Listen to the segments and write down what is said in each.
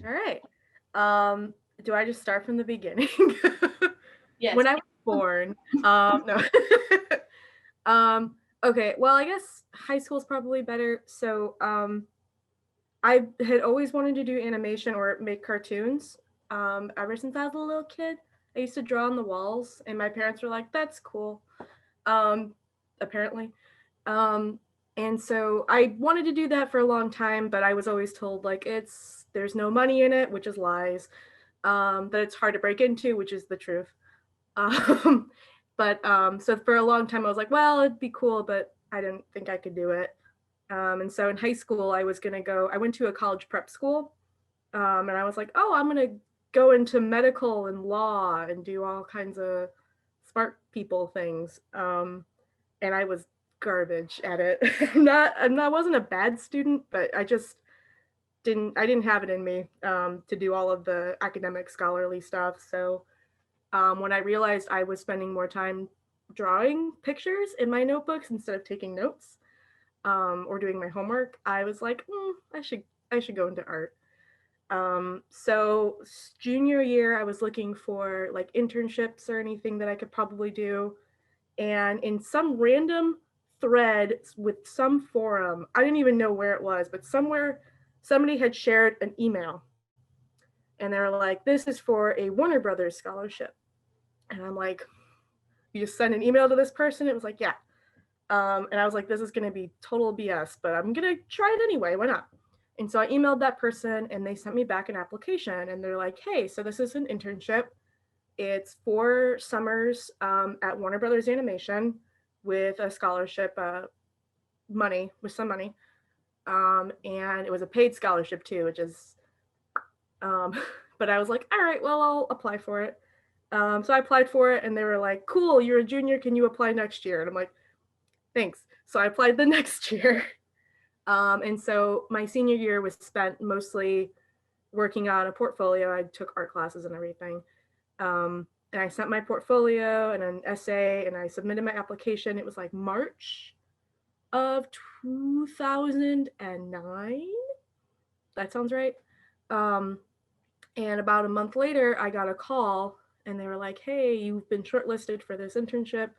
All right. Do I just start from the beginning? Yes. When I was born, no. Okay, well, I guess high school is probably better. So, I had always wanted to do animation or make cartoons. Ever since I was a little kid, I used to draw on the walls, and my parents were like, "That's cool." Um, apparently. Um, and so I wanted to do that for a long time, but I was always told like there's no money in it, which is lies. That it's hard to break into, which is the truth. Um, but so for a long time I was like, well, it'd be cool, but I didn't think I could do it. And so in high school I was gonna go. I went to a college prep school, and I was like, oh, I'm gonna go into medical and law and do all kinds of smart people things. And I was garbage at it. I wasn't a bad student, but I didn't have it in me to do all of the academic scholarly stuff. So when I realized I was spending more time drawing pictures in my notebooks instead of taking notes or doing my homework, I was like, I should go into art. So junior year, I was looking for like internships or anything that I could probably do, and in some random thread with some forum, I didn't even know where it was, but somewhere somebody had shared an email, and they were like, "This is for a Warner Brothers scholarship," and I'm like, "You just send an email to this person?" It was like, "Yeah." And I was like, this is going to be total BS, but I'm going to try it anyway. Why not? And so I emailed that person and they sent me back an application and they're like, hey, so this is an internship. It's 4 summers at Warner Brothers Animation with a scholarship, money, with some money. And it was a paid scholarship too, which is, um, but I was like, all right, well, I'll apply for it. So I applied for it and they were like, cool, you're a junior. Can you apply next year? And I'm like, thanks. So I applied the next year. And so my senior year was spent mostly working on a portfolio. I took art classes and everything. And I sent my portfolio and an essay and I submitted my application. It was like March of 2009. That sounds right. Um, and about a month later, I got a call and they were like, hey, you've been shortlisted for this internship.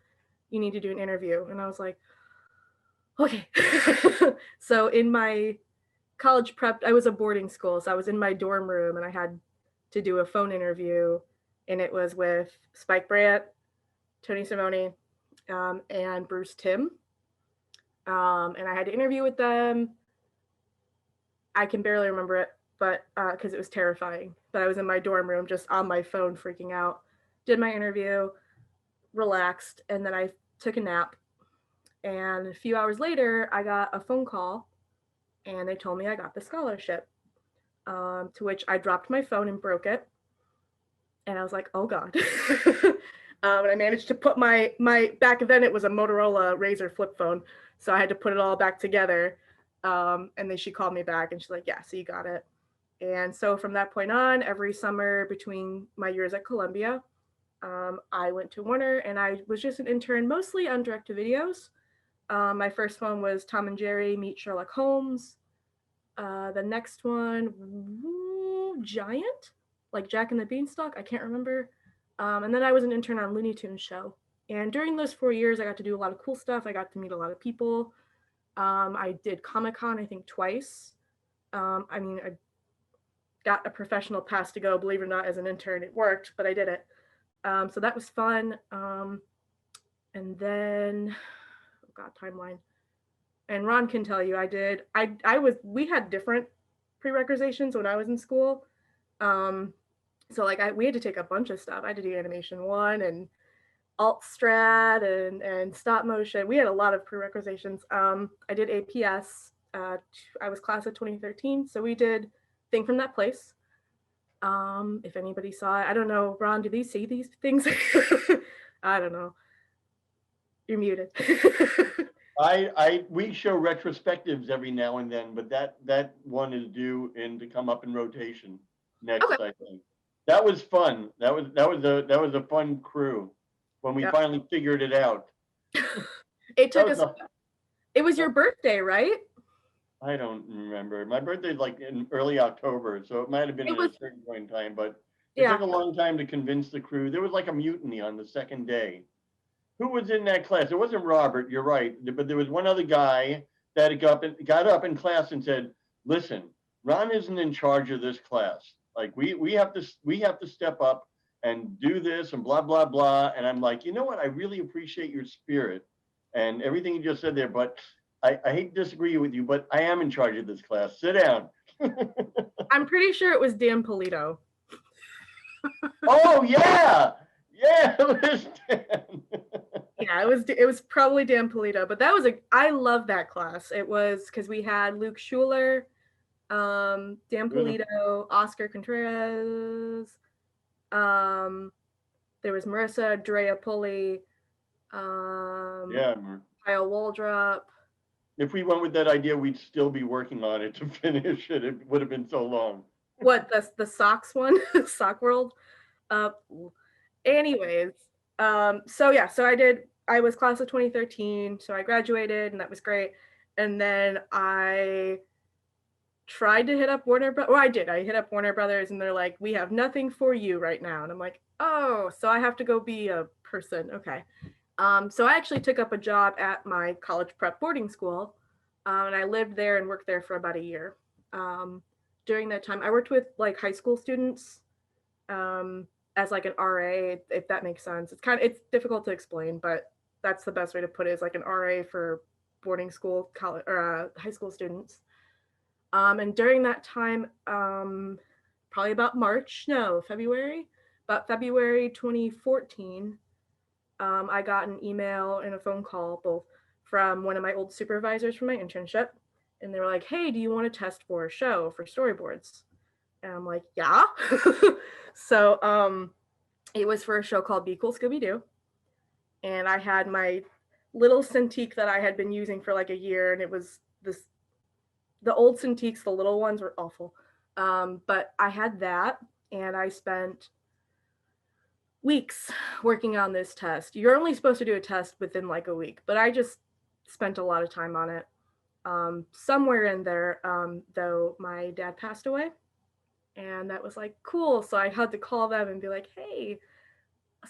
You need to do an interview. And I was like, okay. So in my college prep, I was a boarding school, so I was in my dorm room and I had to do a phone interview, and it was with Spike Brandt, Tony Simone, and Bruce Timm. And I had to interview with them. I can barely remember it, but because it was terrifying. But I was in my dorm room, just on my phone, freaking out. Did my interview, relaxed, and then I took a nap. And a few hours later, I got a phone call, and they told me I got the scholarship. To which I dropped my phone and broke it, and I was like, "Oh God!" And I managed to put my back then it was a Motorola Razr flip phone, so I had to put it all back together. And then she called me back, and she's like, "Yeah, so you got it." And so from that point on, every summer between my years at Columbia, I went to Warner, and I was just an intern, mostly on direct to videos. My first one was Tom and Jerry Meet Sherlock Holmes. The next one, Giant, like Jack and the Beanstalk. I can't remember. And then I was an intern on Looney Tunes show. And during those 4 years, I got to do a lot of cool stuff. I got to meet a lot of people. I did Comic Con, I think, twice. I mean, I got a professional pass to go, believe it or not, as an intern. It worked, but I did it. So that was fun. And then, oh God, timeline. And Ron can tell you, we had different prerequisitions when I was in school. Um, so like we had to take a bunch of stuff. I had to do animation one and alt strat and stop motion. We had a lot of prerequisitions. I did APS. I was class of 2013, so we did Thing from That Place. If anybody saw it, I don't know. Ron, do these see these things? I don't know. You're muted. We show retrospectives every now and then, but that one is due in to come up in rotation Okay. next, I think. That was fun. That was a fun crew when we Yeah. finally figured it out. It That took was us. the It was your birthday, right? I don't remember. My birthday's like in early October, so it might have been It at was, a certain point in time, but it yeah, took a long time to convince the crew. There was like a mutiny on the second day. Who was in that class? It wasn't Robert, you're right, but there was one other guy that got up in class and said, "Listen, Ron isn't in charge of this class. Like we have to step up and do this and blah blah blah." And I'm like, you know what? I really appreciate your spirit and everything you just said there, but I hate to disagree with you, but I am in charge of this class. Sit down. I'm pretty sure it was Dan Polito. Oh yeah, yeah, it was Dan. Yeah, it was probably Dan Polito, but I love that class. It was because we had Luke Schuler, Dan Polito, Oscar Contreras, there was Marissa Drea Pulley, Yeah. Kyle Waldrop. If we went with that idea, we'd still be working on it to finish it. It would have been so long. What, the socks one? Sock World? Uh, anyways, so yeah, I was class of 2013, so I graduated and that was great. And then I tried to hit up Warner Brothers. Well, I hit up Warner Brothers and they're like, we have nothing for you right now. And I'm like, oh, so I have to go be a person. Okay. So I actually took up a job at my college prep boarding school, and I lived there and worked there for about a year. During that time, I worked with like high school students as like an RA, if that makes sense. It's difficult to explain, but that's the best way to put it, is like an RA for boarding school, college, or high school students. And during that time, probably about February 2014, I got an email and a phone call both from one of my old supervisors from my internship. And they were like, hey, do you want to test for a show for storyboards? And I'm like, yeah. So it was for a show called Be Cool Scooby Doo. And I had my little Cintiq that I had been using for like a year. And it was the old Cintiqs, the little ones were awful. But I had that and I spent weeks working on this test. You're only supposed to do a test within like a week, but I just spent a lot of time on it. Somewhere in there, though, my dad passed away, and that was like cool. So I had to call them and be like, "Hey,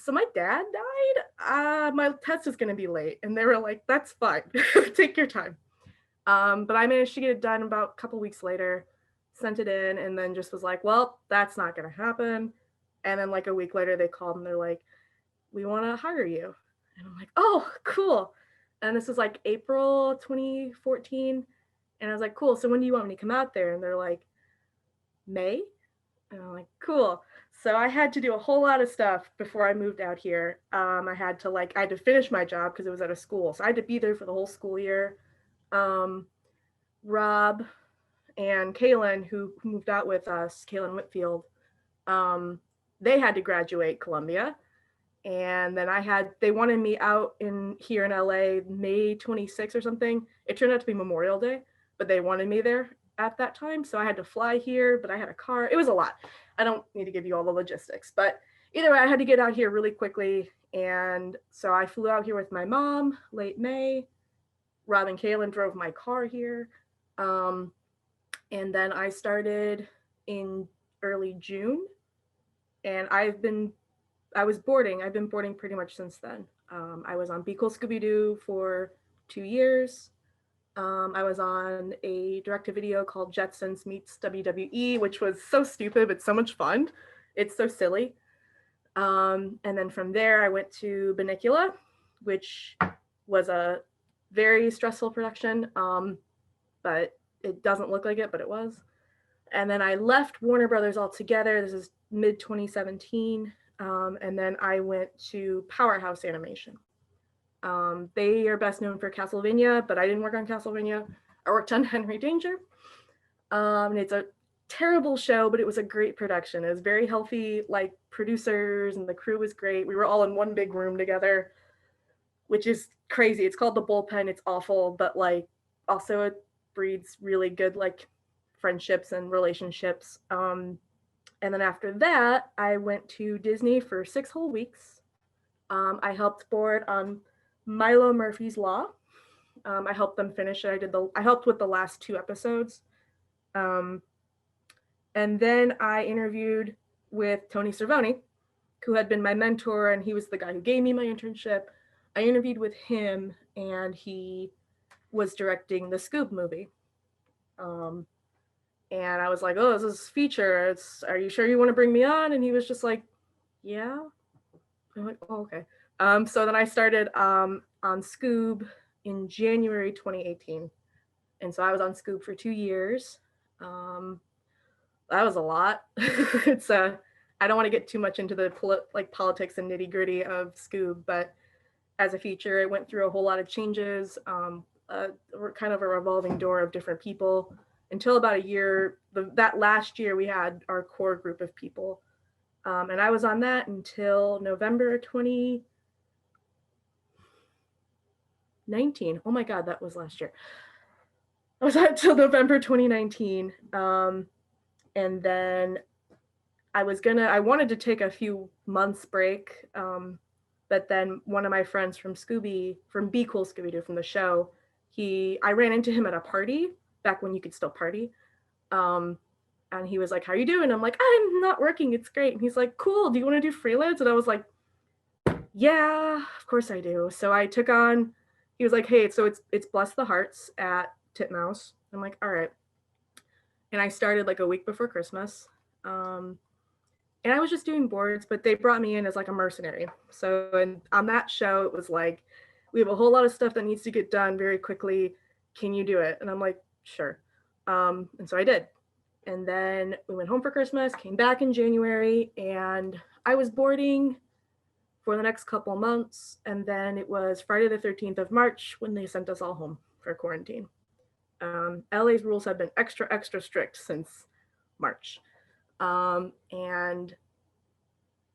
so my dad died. My test is going to be late," and they were like, "That's fine. Take your time." But I managed to get it done about a couple weeks later, sent it in, and then just was like, "Well, that's not going to happen." And then like a week later, they called and they're like, we want to hire you. And I'm like, oh, cool. And this was like April 2014. And I was like, cool. So when do you want me to come out there? And they're like, May. And I'm like, cool. So I had to do a whole lot of stuff before I moved out here. I had to finish my job because it was at a school. So I had to be there for the whole school year. Rob and Kaylin, who moved out with us, Kaylin Whitfield, they had to graduate Columbia. And then they wanted me out here in LA May 26th or something. It turned out to be Memorial Day, but they wanted me there at that time. So I had to fly here, but I had a car. It was a lot. I don't need to give you all the logistics, but either way, I had to get out here really quickly. And so I flew out here with my mom late May. Rob and Kaylin drove my car here. And then I started in early June. And I've been boarding pretty much since then. I was on Be Cool Scooby Doo for 2 years. I was on a direct-to-video called Jetsons Meets WWE, which was so stupid, but so much fun. It's so silly. And then from there, I went to Benicula, which was a very stressful production, but it doesn't look like it, but it was. And then I left Warner Brothers altogether. This is mid 2017. And then I went to Powerhouse Animation. They are best known for Castlevania, but I didn't work on Castlevania. I worked on Henry Danger. And it's a terrible show, but it was a great production. It was very healthy, like producers, and the crew was great. We were all in one big room together, which is crazy. It's called the Bullpen. It's awful, but like also it breeds really good like friendships and relationships. And then after that, I went to Disney for 6 whole weeks. I helped board on Milo Murphy's Law. I helped them finish it. I helped with the last 2 episodes. And then I interviewed with Tony Cervoni, who had been my mentor, and he was the guy who gave me my internship. I interviewed with him, and he was directing the Scoob movie. And I was like, oh, this is feature. Are you sure you want to bring me on? And he was just like, yeah. I'm like, oh, okay. So then I started on Scoob in January 2018. And so I was on Scoob for 2 years. That was a lot. It's I don't want to get too much into the politics and nitty gritty of Scoob, but as a feature, it went through a whole lot of changes. Kind of a revolving door of different people until about a year. That last year, we had our core group of people, and I was on that until November 2019. Oh my God, that was last year. I was on until November 2019, and then I wanted to take a few months break. But then one of my friends from Be Cool Scooby Doo, from the show, I ran into him at a party back when you could still party. And he was like, how are you doing? I'm like, I'm not working. It's great. And he's like, cool. Do you want to do freelance? And I was like, yeah, of course I do. So I took on, he was like, hey, so it's Bless the Hearts at Titmouse. I'm like, all right. And I started like a week before Christmas. And I was just doing boards, but they brought me in as like a mercenary. So, and on that show, it was like, we have a whole lot of stuff that needs to get done very quickly. Can you do it? And I'm like, sure. And so I did. And then we went home for Christmas, came back in January, and I was boarding for the next couple months. And then it was Friday the 13th of March when they sent us all home for quarantine. LA's rules have been extra, extra strict since March. And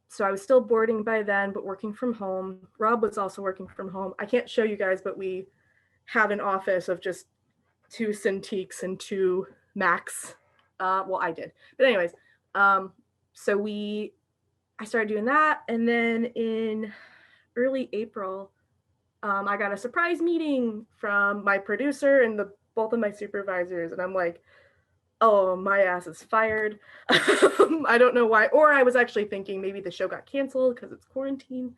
so I was still boarding by then, but working from home. Rob was also working from home. I can't show you guys, but we have an office of just 2 Cintiqs and 2 Macs. Well, I did. But anyways, so I started doing that. And then in early April, I got a surprise meeting from my producer and both of my supervisors. And I'm like, oh, my ass is fired. I don't know why. Or I was actually thinking maybe the show got canceled because it's quarantine.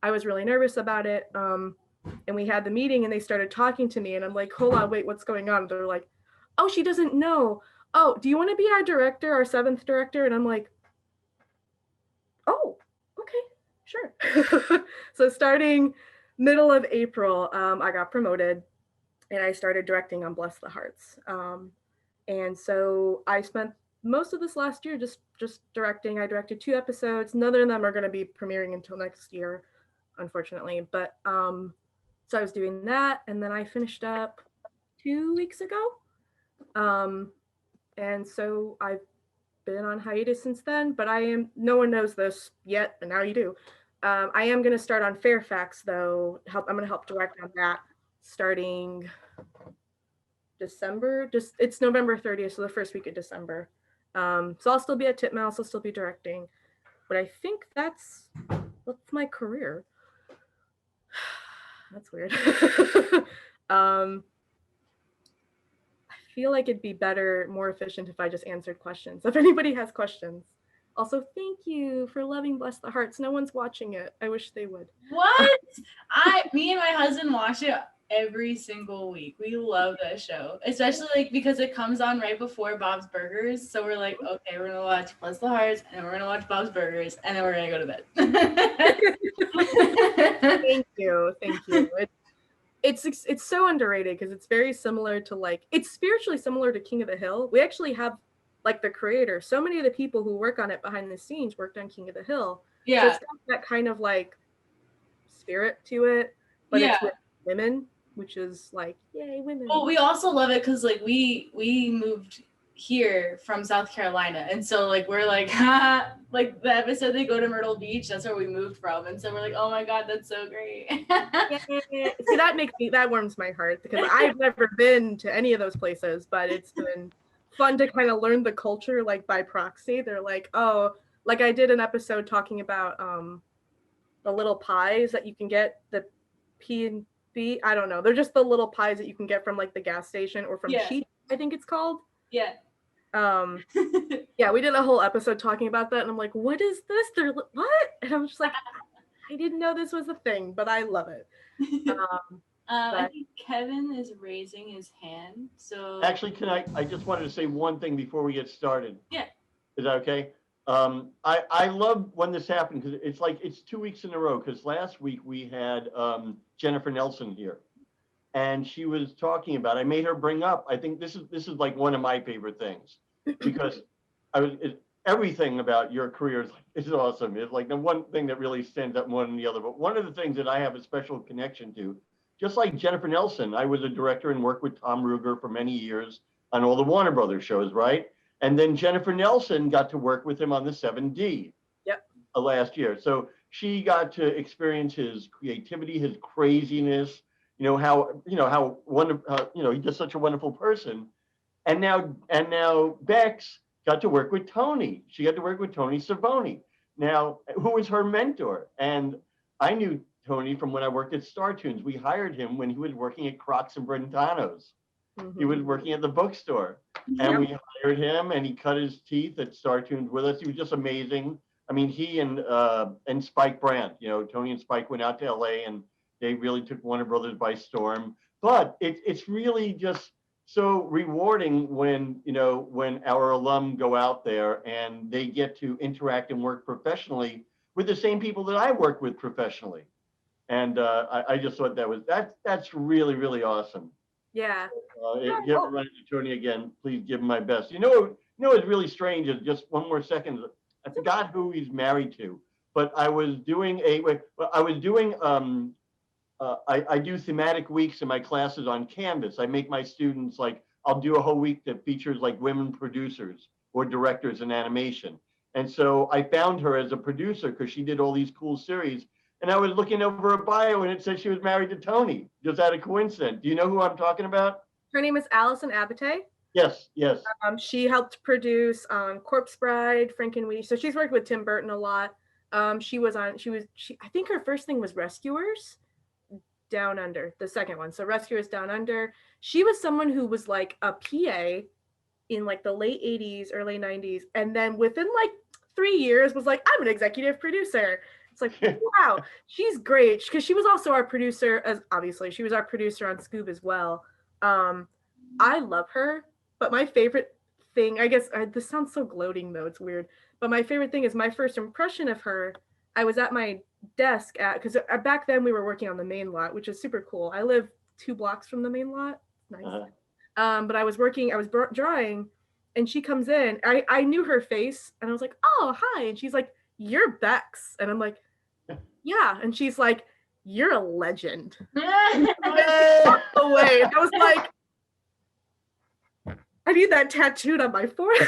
I was really nervous about it. And we had the meeting and they started talking to me and I'm like, hold on, wait, what's going on? They're like, oh, she doesn't know. Oh, do you want to be our director, our 7th director? And I'm like, oh, okay, sure. So starting middle of April, I got promoted and I started directing on Bless the Hearts. And so I spent most of this last year just directing. I directed 2 episodes. None of them are going to be premiering until next year, unfortunately. But so I was doing that, and then I finished up 2 weeks ago. And so I've been on hiatus since then. But no one knows this yet, but now you do. I am going to start on Fairfax, though. I'm going to help direct on that starting December. It's November 30th, so the first week of December. So I'll still be at Titmouse, I'll still be directing, but I think that's my career. That's weird. I feel like it'd be better, more efficient if I just answered questions. If anybody has questions. Also, thank you for loving Bless the Hearts. No one's watching it. I wish they would. What? Me and my husband watch it every single week. We love that show, especially like because it comes on right before Bob's Burgers. So we're like, okay, we're gonna watch Bless the Hearts, and then we're gonna watch Bob's Burgers, and then we're gonna go to bed. Thank you. It's so underrated because it's very similar to it's spiritually similar to King of the Hill. We actually have the creator. So many of the people who work on it behind the scenes worked on King of the Hill. Yeah, so it's got that kind of spirit to it, but it's with women, which is yay, women. Well, we also love it because we moved here from South Carolina, and so we're ha, the episode they go to Myrtle Beach, that's where we moved from, and so we're like, oh my god, that's so great. See, that warms my heart because I've never been to any of those places, but it's been fun to kind of learn the culture by proxy. They're oh, I did an episode talking about the little pies that you can get, the I don't know. They're just the little pies that you can get from like the gas station or from Sheet, I think it's called. Yeah. Yeah, we did a whole episode talking about that, and I'm like, what is this? They're what? And I'm just like, I didn't know this was a thing, but I love it. I think Kevin is raising his hand. So actually, I just wanted to say one thing before we get started. Yeah. Is that okay? I love when this happened because it's like it's 2 weeks in a row. Because last week we had Jennifer Nelson here, and she was talking about. I made her bring up. I think this is like one of my favorite things because everything about your career is awesome. It's like the one thing that really stands up more than the other. But one of the things that I have a special connection to, just like Jennifer Nelson, I was a director and worked with Tom Ruger for many years on all the Warner Brothers shows, right? And then Jennifer Nelson got to work with him on the 7D last year. So she got to experience his creativity, his craziness, how wonderful, he's just such a wonderful person. And now Bex got to work with Tony. She got to work with Tony Savoni. Now, who was her mentor? And I knew Tony from when I worked at Star Tunes. We hired him when he was working at Crocs and Brentano's. Mm-hmm. He was working at the bookstore, and we hired him, and he cut his teeth at Star Tunes with us. He was just amazing. I mean, he and Spike Brandt, Tony and Spike went out to LA, and they really took Warner Brothers by storm. But it's really just so rewarding when our alum go out there and they get to interact and work professionally with the same people that I work with professionally. And I just thought that's really, really awesome. Yeah. If you ever run into Tony again, please give him my best. It's really strange. Is just one more second. I forgot who he's married to, but I do thematic weeks in my classes on Canvas. I make my students I'll do a whole week that features like women producers or directors in animation. And so I found her as a producer because she did all these cool series. And I was looking over her bio and it said she was married to Tony, just out of coincidence. Do you know who I'm talking about? Her name is Allison Abate. Yes. She helped produce Corpse Bride, Frankenweenie. So she's worked with Tim Burton a lot. I think her first thing was Rescuers Down Under, the second one. So Rescuers Down Under. She was someone who was like a PA in like the late 80s, early 90s. And then within like 3 years was like, I'm an executive producer. It's like, wow, she's great. Because she was also our producer, she was our producer on Scoob as well. I love her. But my favorite thing, I guess, this sounds so gloating though, it's weird. But my favorite thing is my first impression of her. I was at my desk because back then we were working on the main lot, which is super cool. I live 2 blocks from the main lot. Nice. But I was drawing, and she comes in. I knew her face, and I was like, oh, hi. And she's like, you're Becks. And I'm like, yeah. And she's like, you're a legend. Away. And I was like, I need that tattooed on my forehead.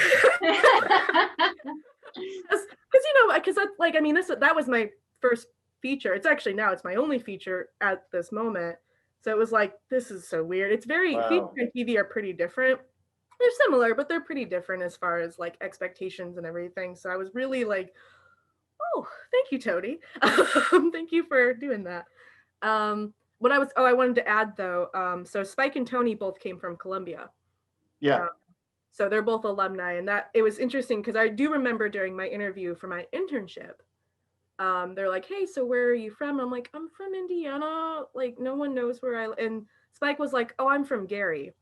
Because that's like, I mean, that was my first feature. It's actually now it's my only feature at this moment. So it was like, this is so weird. It's very, feature and TV are pretty different. They're similar, but they're pretty different as far as like expectations and everything. So I was really like, oh, thank you, Tony. Thank you for doing that. I wanted to add though, so Spike and Tony both came from Columbia. Yeah. So they're both alumni, and that it was interesting because I do remember during my interview for my internship, they're like, hey, so where are you from? I'm like, I'm from Indiana. Like, no one knows where and Spike was like, oh, I'm from Gary.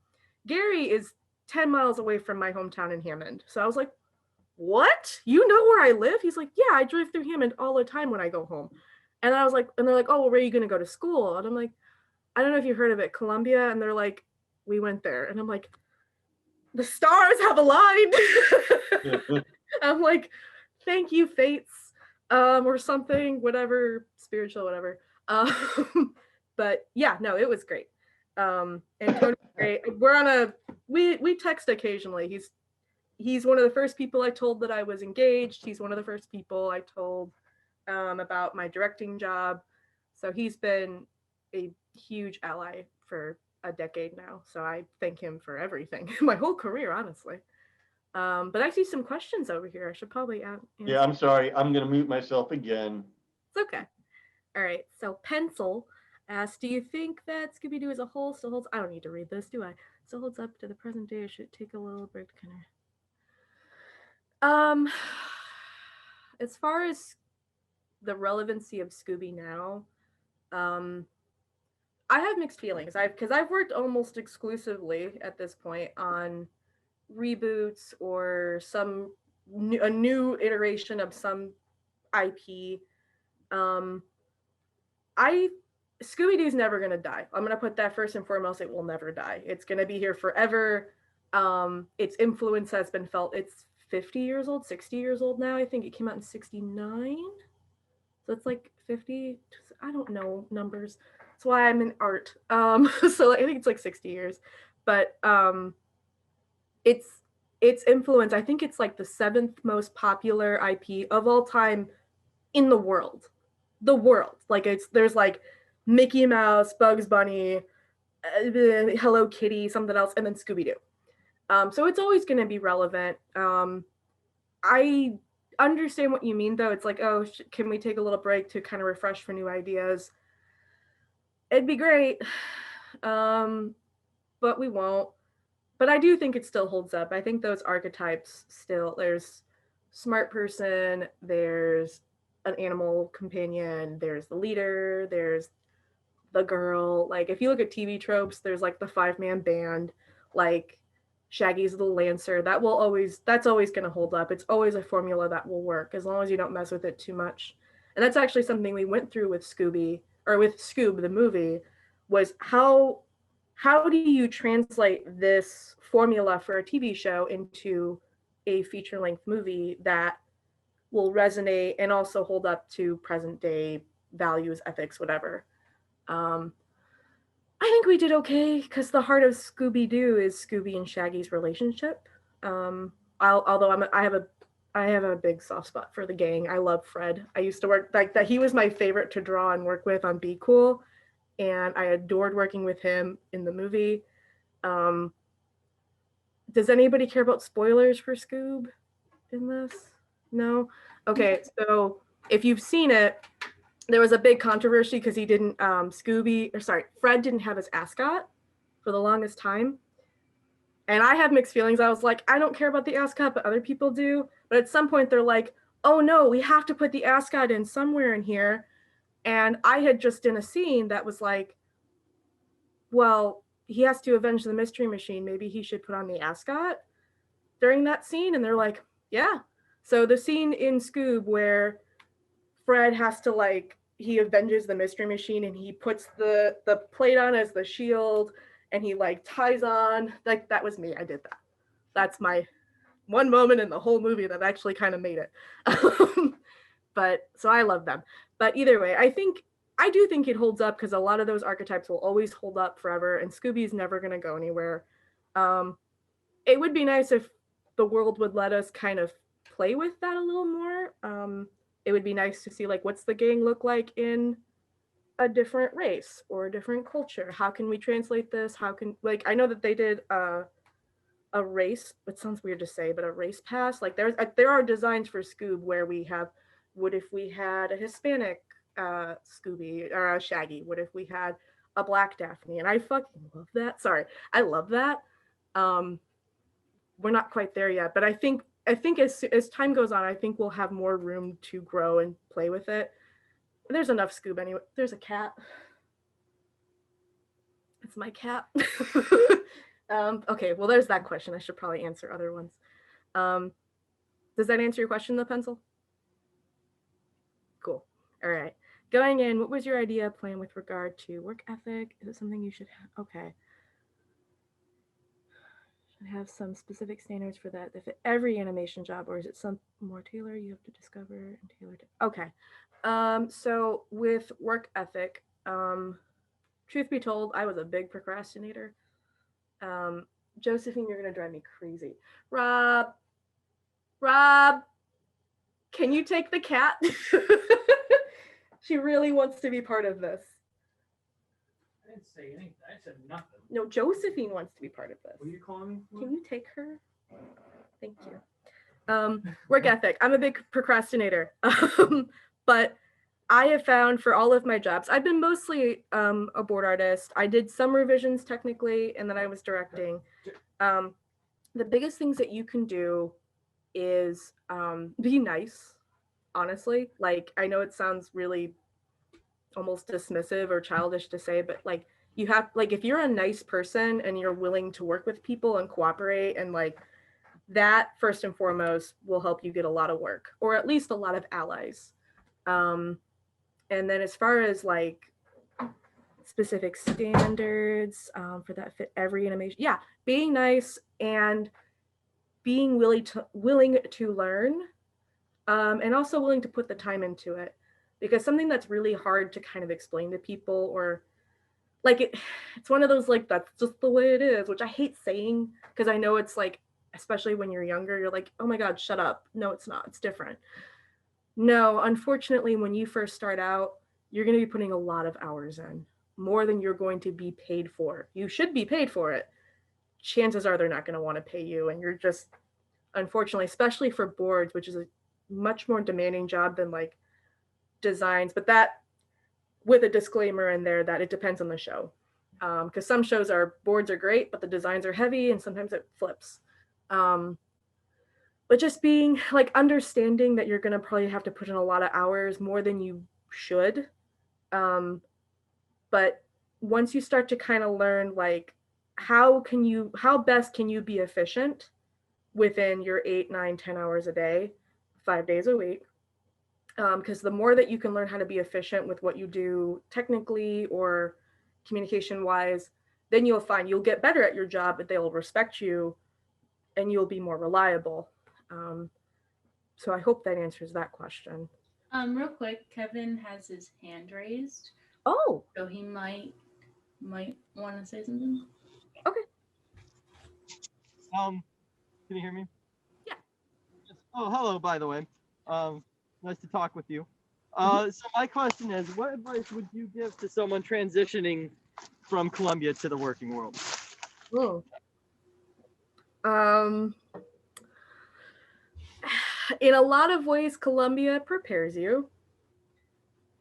Gary is 10 miles away from my hometown in Hammond. So I was like, what? You know where I live? He's like, yeah, I drive through Hammond all the time when I go home. And I was like, and they're like, oh, well, where are you going to go to school? And I'm like, I don't know if you heard of it, Columbia. And they're like, we went there. And I'm like, the stars have aligned. I'm like, thank you, fates, or something, whatever, spiritual, whatever. But yeah, no, it was great. And Tony's great. We text occasionally. He's one of the first people I told that I was engaged. He's one of the first people I told about my directing job. So he's been a huge ally for a decade now. So I thank him for everything. My whole career, honestly. But I see some questions over here. I should probably answer. Yeah, I'm sorry. I'm going to mute myself again. It's okay. All right. So Pencil asked, do you think that Scooby Doo as a whole still holds? I don't need to read this, do I? Still holds up to the present day. Or should take a little break to kind of. As far as the relevancy of Scooby now, um, I have mixed feelings. Because I've worked almost exclusively at this point on reboots or a new iteration of some IP. Um, I Scooby Doo's never gonna die. I'm gonna put that first and foremost. It will never die. It's gonna be here forever. Its influence has been felt. It's 50 years old, 60 years old now. I think it came out in 69. So it's like 50. I don't know numbers. That's why I'm in art. So I think it's like 60 years. But its its influence, I think it's like the seventh most popular IP of all time in the world. The world. Like there's like Mickey Mouse, Bugs Bunny, Hello Kitty, something else, and then Scooby Doo. So it's always going to be relevant. I understand what you mean, though. It's like, oh, can we take a little break to kind of refresh for new ideas? It'd be great, but we won't. But I do think it still holds up. I think those archetypes still, there's smart person, there's an animal companion, there's the leader, there's the girl. Like if you look at TV tropes, there's like the 5-man band, like Shaggy's the Lancer. That's always going to hold up. It's always a formula that will work as long as you don't mess with it too much. And that's actually something we went through with Scooby, or with Scoob the movie, was how do you translate this formula for a TV show into a feature-length movie that will resonate and also hold up to present day values, ethics, whatever. I think we did okay because the heart of Scooby Doo is Scooby and Shaggy's relationship. Although I have a big soft spot for the gang. I love Fred. I used to work like that. He was my favorite to draw and work with on Be Cool, and I adored working with him in the movie. Does anybody care about spoilers for Scoob in this? No? Okay, so if you've seen it, there was a big controversy because he didn't, Fred didn't have his ascot for the longest time. And I have mixed feelings. I was like, I don't care about the ascot, but other people do. But at some point they're like, oh no, we have to put the ascot in somewhere in here. And I had just done a scene that was like, well, he has to avenge the mystery machine. Maybe he should put on the ascot during that scene. And they're like, yeah. So the scene in Scoob where Fred has to like, he avenges the mystery machine and he puts the plate on as the shield and he like ties on, like that was me. I did that. That's my one moment in the whole movie that actually kind of made it. But so I love them. But either way, I do think it holds up because a lot of those archetypes will always hold up forever, and Scooby's never going to go anywhere. It would be nice if the world would let us kind of play with that a little more. It would be nice to see like what's the gang look like in a different race or a different culture. How can we translate this? How can, like, I know that they did a race, it sounds weird to say, but a race pass. Like there are designs for Scoob where we have, what if we had a Hispanic Scooby or a Shaggy? What if we had a Black Daphne? And I fucking love that. Sorry, I love that. We're not quite there yet, but I think as time goes on, I think we'll have more room to grow and play with it. There's enough Scoob anyway. There's a cat. It's my cat. Okay, well, there's that question. I should probably answer other ones. Does that answer your question, though, Pencil? Cool. All right. Going in, what was your idea plan with regard to work ethic? Is it something you should have? Okay. Should have some specific standards for that if every animation job, or is it some more tailored you have to discover and tailor to? Okay. So with work ethic, truth be told, I was a big procrastinator. Josephine, you're gonna drive me crazy. Rob, can you take the cat? She really wants to be part of this. I didn't say anything. I said nothing. No, Josephine wants to be part of this. What are you calling me for? Can you take her? Thank you. Work ethic. I'm a big procrastinator. But I have found for all of my jobs, I've been mostly a board artist. I did some revisions technically, and then I was directing. The biggest things that you can do is be nice, honestly. Like, I know it sounds really almost dismissive or childish to say, but like, you have, like, if you're a nice person and you're willing to work with people and cooperate, and like, that first and foremost will help you get a lot of work, or at least a lot of allies. Um, and then as far as like specific standards for that fit every animation, yeah, being nice and being willing to learn, and also willing to put the time into it, because something that's really hard to kind of explain to people, or like it's one of those like that's just the way it is, which I hate saying, because I know it's like, especially when you're younger, you're like, oh my god, shut up. No, it's not, it's different. No, unfortunately, when you first start out, you're going to be putting a lot of hours in, more than you're going to be paid for. You should be paid for it. Chances are they're not going to want to pay you, and you're just, unfortunately, especially for boards, which is a much more demanding job than like designs, but that, with a disclaimer in there that it depends on the show, because some shows are, boards are great but the designs are heavy, and sometimes it flips. But just being like, understanding that you're going to probably have to put in a lot of hours, more than you should. But once you start to kind of learn like, how best can you be efficient within your 8, 9, 10 hours a day, 5 days a week, because the more that you can learn how to be efficient with what you do technically or communication wise, then you'll find you'll get better at your job, but they'll respect you and you'll be more reliable. So I hope that answers that question. Real quick, Kevin has his hand raised, Oh, so he might want to say something. okay. Can you hear me? Yeah. Oh, hello, by the way. Nice to talk with you. So my question is, what advice would you give to someone transitioning from Columbia to the working world? Oh. In a lot of ways, Columbia prepares you.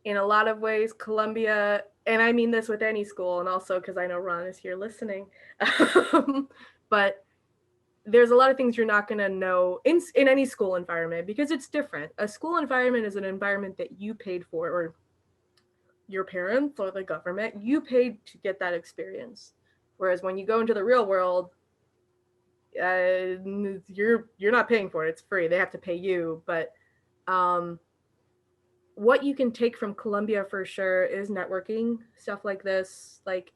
In a lot of ways, Columbia, and I mean this with any school, and also because I know Ron is here listening, but there's a lot of things you're not going to know in any school environment, because it's different. A school environment is an environment that you paid for, or your parents or the government, you paid to get that experience. Whereas when you go into the real world, you're not paying for it, it's free, they have to pay you. But what you can take from Columbia for sure is networking, stuff like this. Like,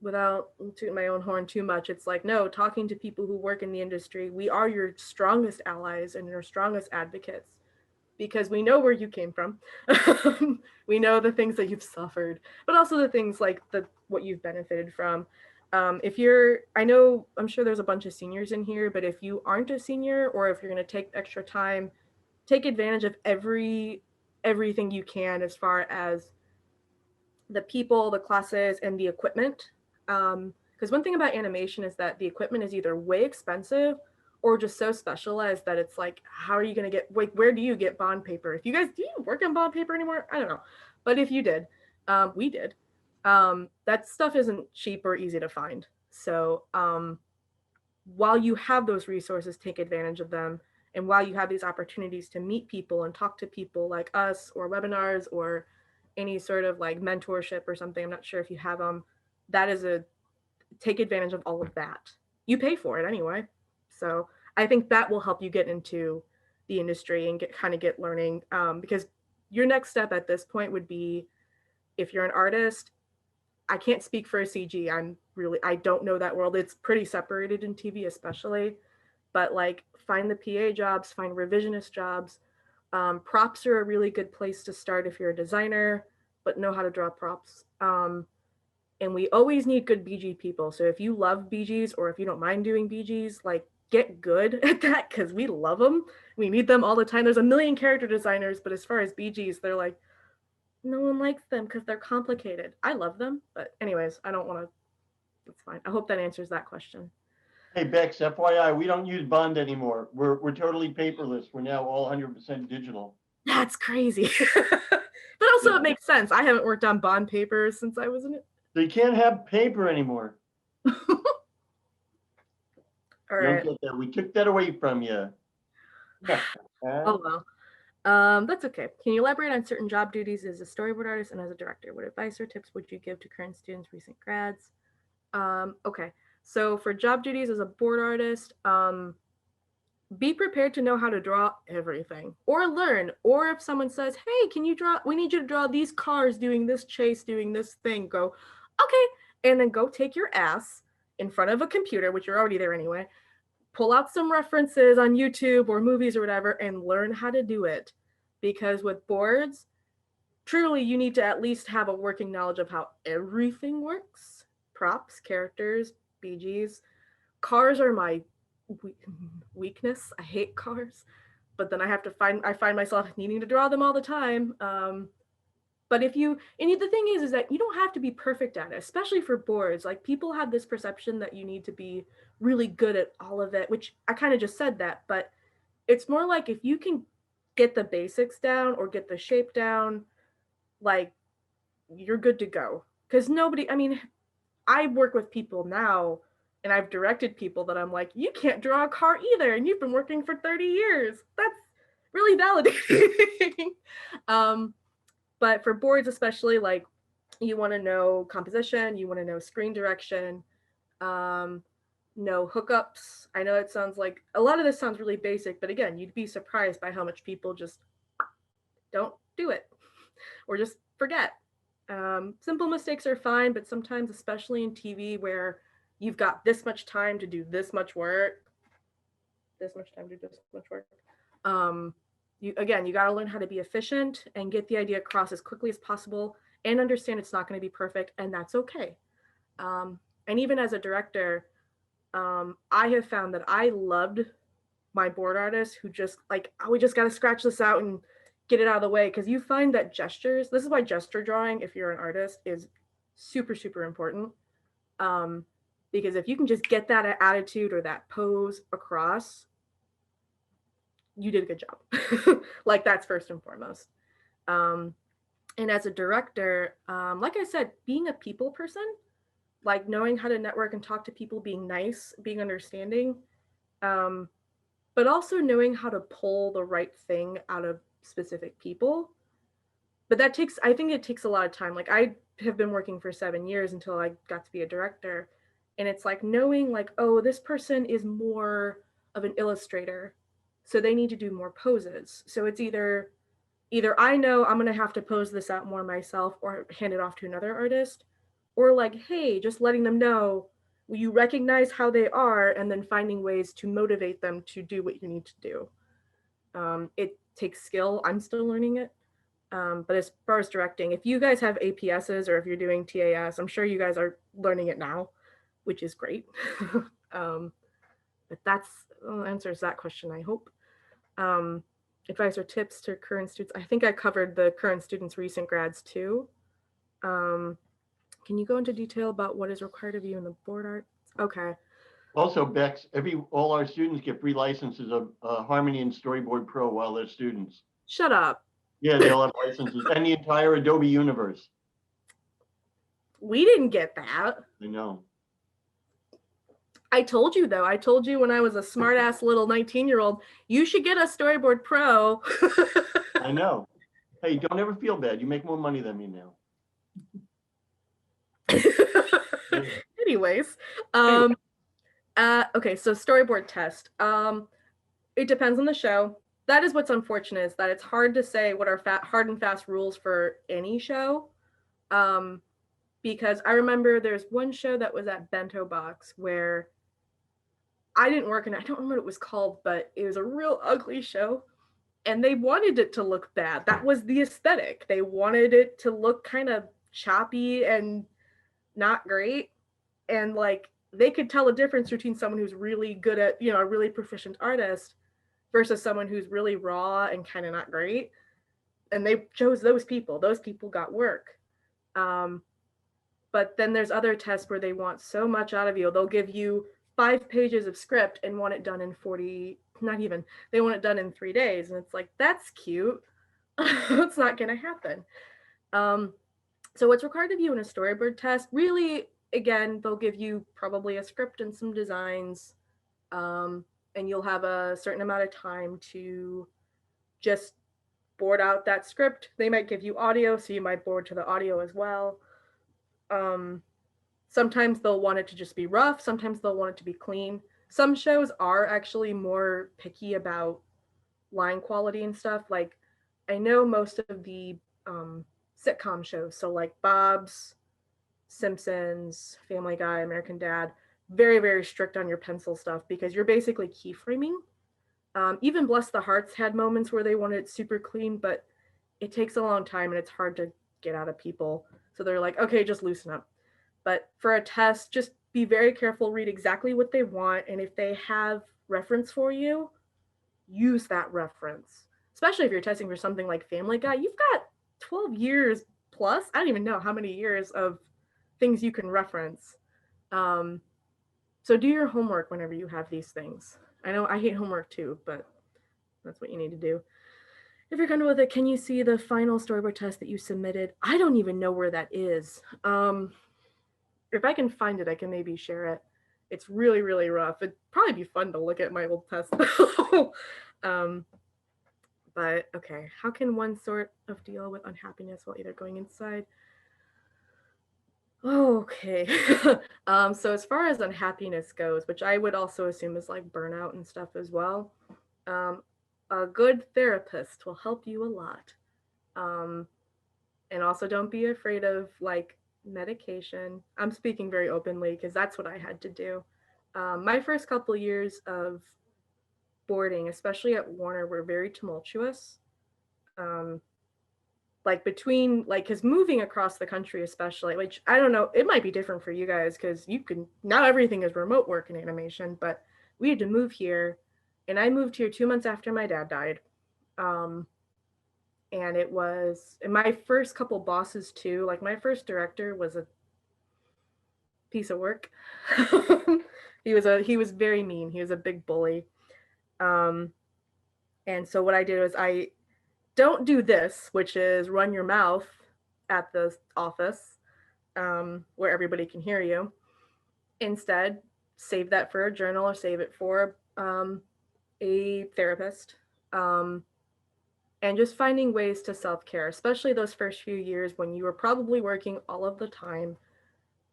without tooting my own horn too much, it's like, no, talking to people who work in the industry, we are your strongest allies and your strongest advocates, because we know where you came from. We know the things that you've suffered, but also the things like what you've benefited from. If you're, I'm sure there's a bunch of seniors in here, but if you aren't a senior, or if you're going to take extra time, take advantage of everything you can, as far as the people, the classes, and the equipment. Because one thing about animation is that the equipment is either way expensive or just so specialized that it's like, how are you going to get, like, where do you get bond paper? If you guys, do you work on bond paper anymore? I don't know. But if you did, we did. That stuff isn't cheap or easy to find. So while you have those resources, take advantage of them. And while you have these opportunities to meet people and talk to people like us, or webinars, or any sort of like mentorship or something, I'm not sure if you have them, take advantage of all of that. You pay for it anyway. So I think that will help you get into the industry and get learning, because your next step at this point would be, if you're an artist, I can't speak for a CG. I don't know that world. It's pretty separated in TV especially, but like, find the PA jobs, find revisionist jobs. Props are a really good place to start if you're a designer, but know how to draw props. And we always need good BG people. So if you love BGs, or if you don't mind doing BGs, like, get good at that, because we love them. We need them all the time. There's a million character designers, but as far as BGs, they're like, no one likes them because they're complicated. I love them, but anyways, I don't want to. That's fine. I hope that answers that question. Hey, Bex, FYI, we don't use Bond anymore. We're totally paperless. We're now all 100% digital. That's crazy. But also it makes sense. I haven't worked on bond papers since I was in it. They can't have paper anymore. All Don't right. get that. We took that away from you. Oh well. That's okay. Can you elaborate on certain job duties as a storyboard artist and as a director? What advice or tips would you give to current students, recent grads? Okay. So for job duties as a board artist, be prepared to know how to draw everything or learn. Or if someone says, hey, can you draw? We need you to draw these cars doing this chase, doing this thing. Go, okay. And then go take your ass in front of a computer, which you're already there anyway. Pull out some references on YouTube or movies or whatever and learn how to do it. Because with boards, truly you need to at least have a working knowledge of how everything works. Props, characters, BGs. Cars are my weakness. I hate cars, but then I find myself needing to draw them all the time. But if you, and the thing is that you don't have to be perfect at it, especially for boards. Like people have this perception that you need to be really good at all of it, which I kind of just said that, but it's more like if you can get the basics down or get the shape down, like you're good to go. Because nobody, I mean, I work with people now and I've directed people that I'm like, you can't draw a car either. And you've been working for 30 years. That's really validating. But for boards, especially, like you want to know composition, you want to know screen direction, know hookups. I know it sounds like a lot of this sounds really basic, but again, you'd be surprised by how much people just don't do it or just forget. Simple mistakes are fine, but sometimes, especially in TV where you've got this much time to do this much work, you got to learn how to be efficient and get the idea across as quickly as possible and understand it's not going to be perfect, and that's okay. And even as a director, I have found that I loved my board artists who just like, oh, we just got to scratch this out and get it out of the way, because you find that gestures, this is why gesture drawing, if you're an artist, is super, super important. Because if you can just get that attitude or that pose across, you did a good job. Like that's first and foremost. And as a director, like I said, being a people person, like knowing how to network and talk to people, being nice, being understanding, but also knowing how to pull the right thing out of specific people. But I think it takes a lot of time. Like I have been working for 7 years until I got to be a director. And it's like knowing like, oh, this person is more of an illustrator, so they need to do more poses. So it's either I know I'm going to have to pose this out more myself or hand it off to another artist, or like, hey, just letting them know you recognize how they are and then finding ways to motivate them to do what you need to do. It takes skill. I'm still learning it. But as far as directing, if you guys have APSs or if you're doing TAS, I'm sure you guys are learning it now, which is great. But that's answers that question, I hope. Advice or tips to current students. I think I covered the current students, recent grads too. Can you go into detail about what is required of you in the board art? Okay. Also, Becks, all our students get free licenses of Harmony and Storyboard Pro while they're students. Shut up. Yeah, they all have licenses and the entire Adobe universe. We didn't get that. I know. I told you though. I told you when I was a smart ass little 19-year-old, you should get a Storyboard Pro. I know. Hey, don't ever feel bad. You make more money than me now. Anyways, okay, so storyboard test. It depends on the show. That is what's unfortunate, is that it's hard to say what are hard and fast rules for any show. Because I remember there's one show that was at Bento Box where I didn't work in it. I don't remember what it was called, but it was a real ugly show. And they wanted it to look bad. That was the aesthetic. They wanted it to look kind of choppy and not great. And like they could tell a difference between someone who's really good at, a really proficient artist versus someone who's really raw and kind of not great. And they chose those people. Those people got work. But then there's other tests where they want so much out of you. They'll give you 5 pages of script and want it done in 40, not even, they want it done in 3 days. And it's like, that's cute. It's not going to happen. Um, so what's required of you in a storyboard test, really, again, they'll give you probably a script and some designs, um, and you'll have a certain amount of time to just board out that script. They might give you audio, so you might board to the audio as well. Um, Sometimes they'll want it to just be rough, sometimes they'll want it to be clean. Some shows are actually more picky about line quality and stuff. Like, I know most of the sitcom shows, so like Bob's, Simpsons, Family Guy, American Dad, very, very strict on your pencil stuff because you're basically keyframing. Even Bless the Hearts had moments where they wanted it super clean, but it takes a long time and it's hard to get out of people. So they're like, okay, just loosen up. But for a test, just be very careful, read exactly what they want, and if they have reference for you, use that reference. Especially if you're testing for something like Family Guy, you've got 12 years plus. I don't even know how many years of things you can reference. Um, so do your homework whenever you have these things. I know I hate homework too, but that's what you need to do. If you're comfortable with it, can you see the final storyboard test that you submitted? I don't even know where that is. If I can find it, I can maybe share it. It's really, really rough. It'd probably be fun to look at my old test. um, but okay, how can one sort of deal with unhappiness while either going inside? Okay. So as far as unhappiness goes, which I would also assume is like burnout and stuff as well, um, a good therapist will help you a lot. Um, and also don't be afraid of like medication. I'm speaking very openly because that's what I had to do. My first couple years of boarding, especially at Warner, were very tumultuous. Um, like between like because moving across the country, especially, which I don't know, it might be different for you guys because you can now everything is remote work in animation, but we had to move here, and I moved here 2 months after my dad died. Um, and it was and my first couple bosses too, like my first director was a piece of work. He was very mean. He was a big bully. Um, and so what I did was I don't do this, which is run your mouth at the office where everybody can hear you. Instead, save that for a journal or save it for a therapist. Um, and just finding ways to self care, especially those first few years when you were probably working all of the time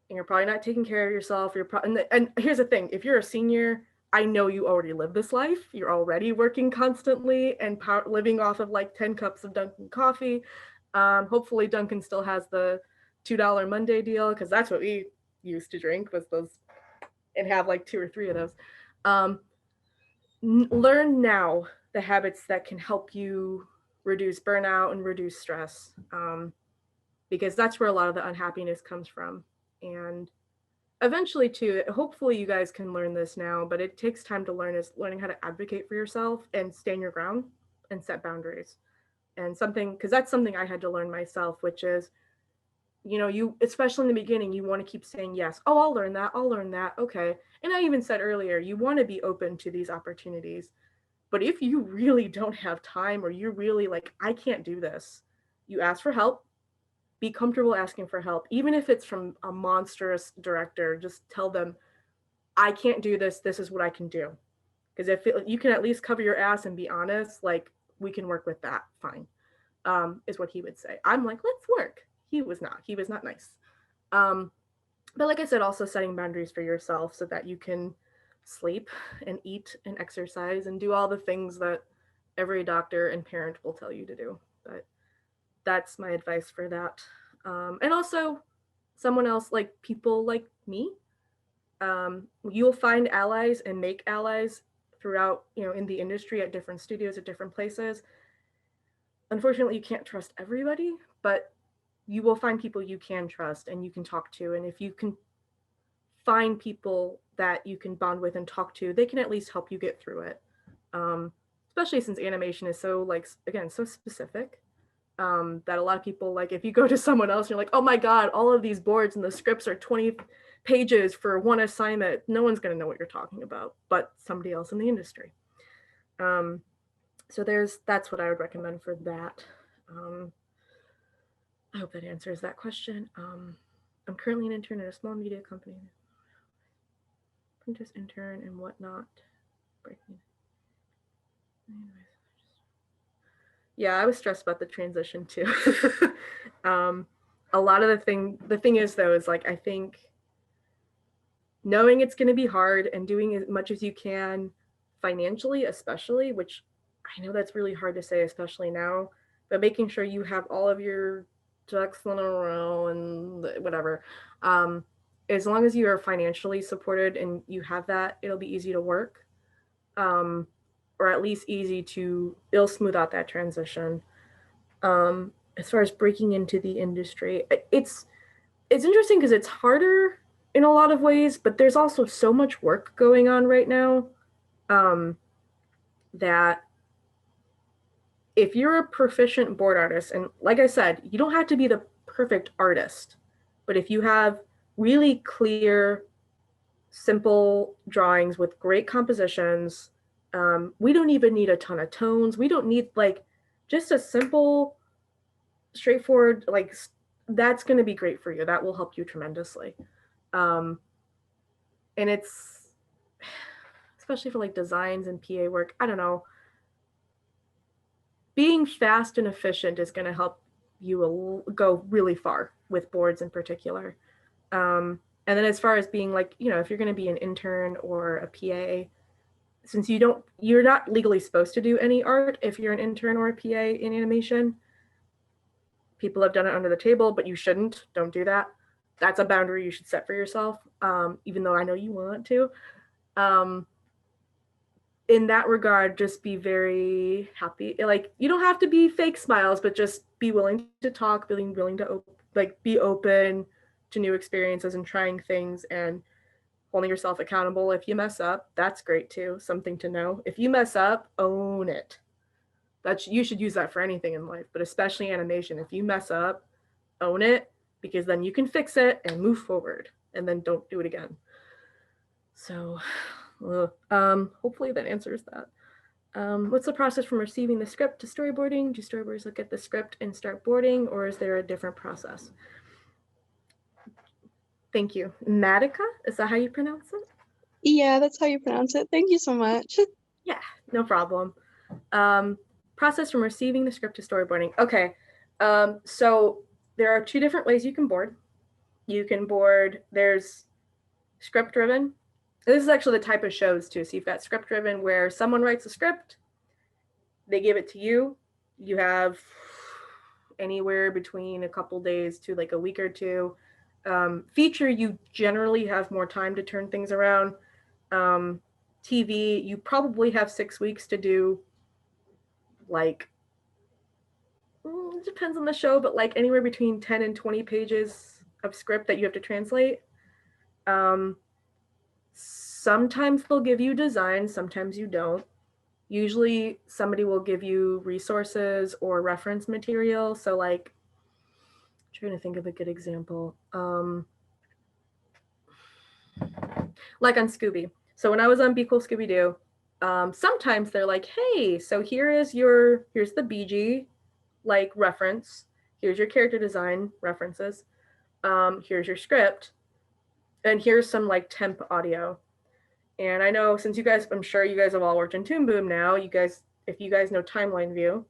and you're probably not taking care of yourself. And here's the thing: if you're a senior, I know you already live this life. You're already working constantly and living off of like 10 cups of Dunkin' coffee. Hopefully, Dunkin' still has the $2 Monday deal because that's what we used to drink was those and have like two or three of those. Um, Learn now the habits that can help you reduce burnout and reduce stress because that's where a lot of the unhappiness comes from. And eventually too, hopefully you guys can learn this now, but it takes time to learn is learning how to advocate for yourself and stand your ground and set boundaries. And something because that's something I had to learn myself, which is you especially in the beginning you want to keep saying yes. Oh, I'll learn that, okay. And I even said earlier you want to be open to these opportunities, but if you really don't have time or you're really like I can't do this, you ask for help. Be comfortable asking for help, even if it's from a monstrous director. Just tell them I can't do this, this is what I can do. Because if you can at least cover your ass and be honest, like we can work with that, fine. Is what he would say. I'm like, let's work. He was not nice. um, but like I said, also setting boundaries for yourself so that you can sleep and eat and exercise and do all the things that every doctor and parent will tell you to do. But that's my advice for that. And also someone else, like people like me, you'll find allies and make allies throughout, in the industry at different studios at different places. Unfortunately, you can't trust everybody, but you will find people you can trust and you can talk to. And if you can find people that you can bond with and talk to, they can at least help you get through it. Especially since animation is so like again so specific, that a lot of people, like if you go to someone else and you're like, oh my god, all of these boards and the scripts are 20 pages for one assignment, no one's going to know what you're talking about but somebody else in the industry. So that's what I would recommend for that. I hope that answers that question. I'm currently an intern at a small media company. Apprentice intern and whatnot. Breaking. Yeah, I was stressed about the transition too. A lot of the thing is though, is like, I think knowing it's going to be hard and doing as much as you can financially, especially, which I know that's really hard to say, especially now, but making sure you have all of your ducks in a row and whatever. Um, as long as you are financially supported and you have that, it'll be easy to work, um, or at least easy to, it'll smooth out that transition. As far as breaking into the industry, it's interesting because it's harder in a lot of ways, but there's also so much work going on right now, um, that if you're a proficient board artist, and like I said, you don't have to be the perfect artist, but if you have really clear, simple drawings with great compositions, we don't even need a ton of tones. We don't need like just a simple, straightforward, like that's going to be great for you. That will help you tremendously. Um, and it's especially for like designs and PA work. I don't know. Being fast and efficient is going to help you go really far with boards in particular. And then as far as being like, you know, if you're going to be an intern or a PA, since you're not legally supposed to do any art if you're an intern or a PA in animation. People have done it under the table, but you shouldn't. Don't do that. That's a boundary you should set for yourself, even though I know you want to. Um, in that regard, just be very happy. Like, you don't have to be fake smiles, but just be willing to talk, being willing to be open to new experiences and trying things and holding yourself accountable. If you mess up, that's great too. Something to know. If you mess up, own it. You should use that for anything in life, but especially animation. If you mess up, own it, because then you can fix it and move forward, and then don't do it again. So, hopefully that answers that. What's the process from receiving the script to storyboarding? Do storyboarders look at the script and start boarding, or is there a different process? Thank you. Matica, is that how you pronounce it? Yeah, that's how you pronounce it. Thank you so much. Yeah, no problem. Process from receiving the script to storyboarding. Okay, so there are two different ways you can board. You can board, there's script driven. This is actually the type of shows too. So you've got script driven where someone writes a script, they give it to you. You have anywhere between a couple days to like a week or two. Feature, you generally have more time to turn things around. TV, you probably have 6 weeks to do, like, it depends on the show, but like anywhere between 10 and 20 pages of script that you have to translate. Sometimes they'll give you designs, sometimes you don't. Usually somebody will give you resources or reference material. So like, I'm trying to think of a good example. Like on Scooby. So when I was on Be Cool Scooby Doo, sometimes they're like, hey, so here's the BG like reference. Here's your character design references. Here's your script. And here's some like temp audio. And I know since I'm sure you guys have all worked in Toon Boom now, if you guys know Timeline View,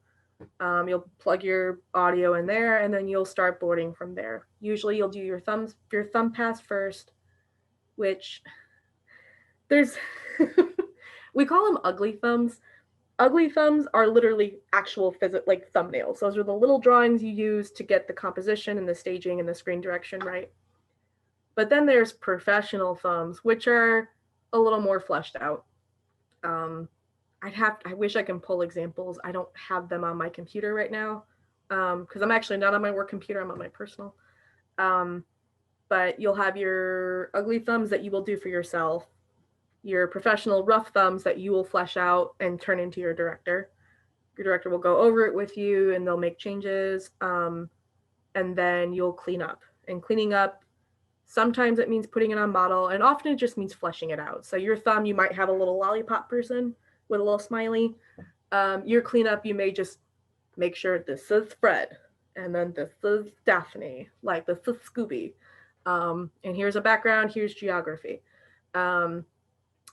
you'll plug your audio in there and then you'll start boarding from there. Usually you'll do your thumb pass first, which there's, we call them ugly thumbs. Ugly thumbs are literally actual like thumbnails. Those are the little drawings you use to get the composition and the staging and the screen direction right. But then there's professional thumbs, which are a little more fleshed out. I wish I can pull examples. I don't have them on my computer right now, because I'm actually not on my work computer. I'm on my personal. But you'll have your ugly thumbs that you will do for yourself, your professional rough thumbs that you will flesh out and turn into your director. Your director will go over it with you and they'll make changes, and then you'll clean up. And cleaning up, sometimes it means putting it on model, and often it just means fleshing it out. So your thumb, you might have a little lollipop person with a little smiley. Your cleanup, you may just make sure this is Fred. and then this is Daphne, like this is Scooby. And here's a background, here's geography. Um,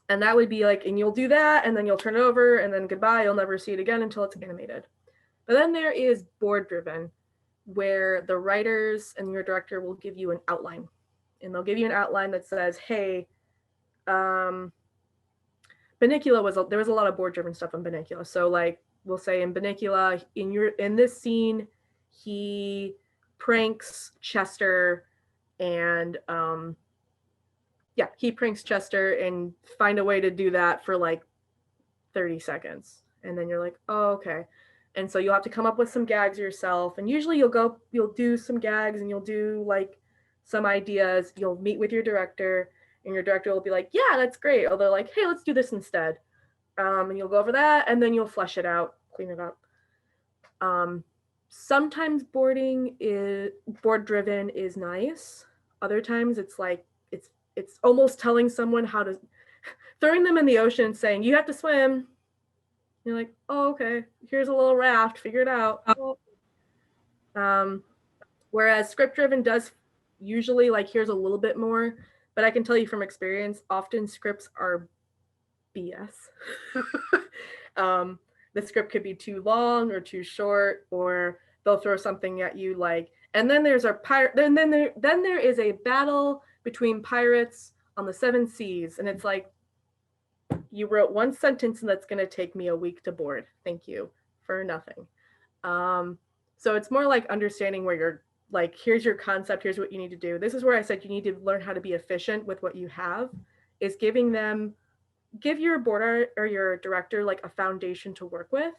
and that would be like, and you'll do that, and then you'll turn it over, and then goodbye, you'll never see it again until it's animated. But then there is board driven, where the writers and your director will give you an outline. And they'll give you an outline that says, hey, Benicula there was a lot of board driven stuff in Benicula. So like we'll say in Benicula, in this scene, he pranks Chester and he pranks Chester and find a way to do that for like 30 seconds. And then you're like, oh, okay. And so you'll have to come up with some gags yourself. And usually you'll do some gags and you'll do like some ideas. You'll meet with your director and your director will be like, yeah, that's great. Or they're like, hey, let's do this instead. And you'll go over that and then you'll flesh it out, clean it up. Sometimes board driven is nice. Other times it's like, it's almost telling someone how to, throwing them in the ocean and saying, you have to swim. You're like, oh, okay, here's a little raft, figure it out. Whereas script driven does usually like, here's a little bit more, but I can tell you from experience, often scripts are BS. The script could be too long or too short, or they'll throw something at you like, and then there's a pirate, then there is a battle between pirates on the 7 seas, and it's like, you wrote one sentence and that's going to take me a week to board. Thank you for nothing. So it's more like understanding where you're like, here's your concept, here's what you need to do. This is where I said you need to learn how to be efficient with what you have, is give your board or your director like a foundation to work with.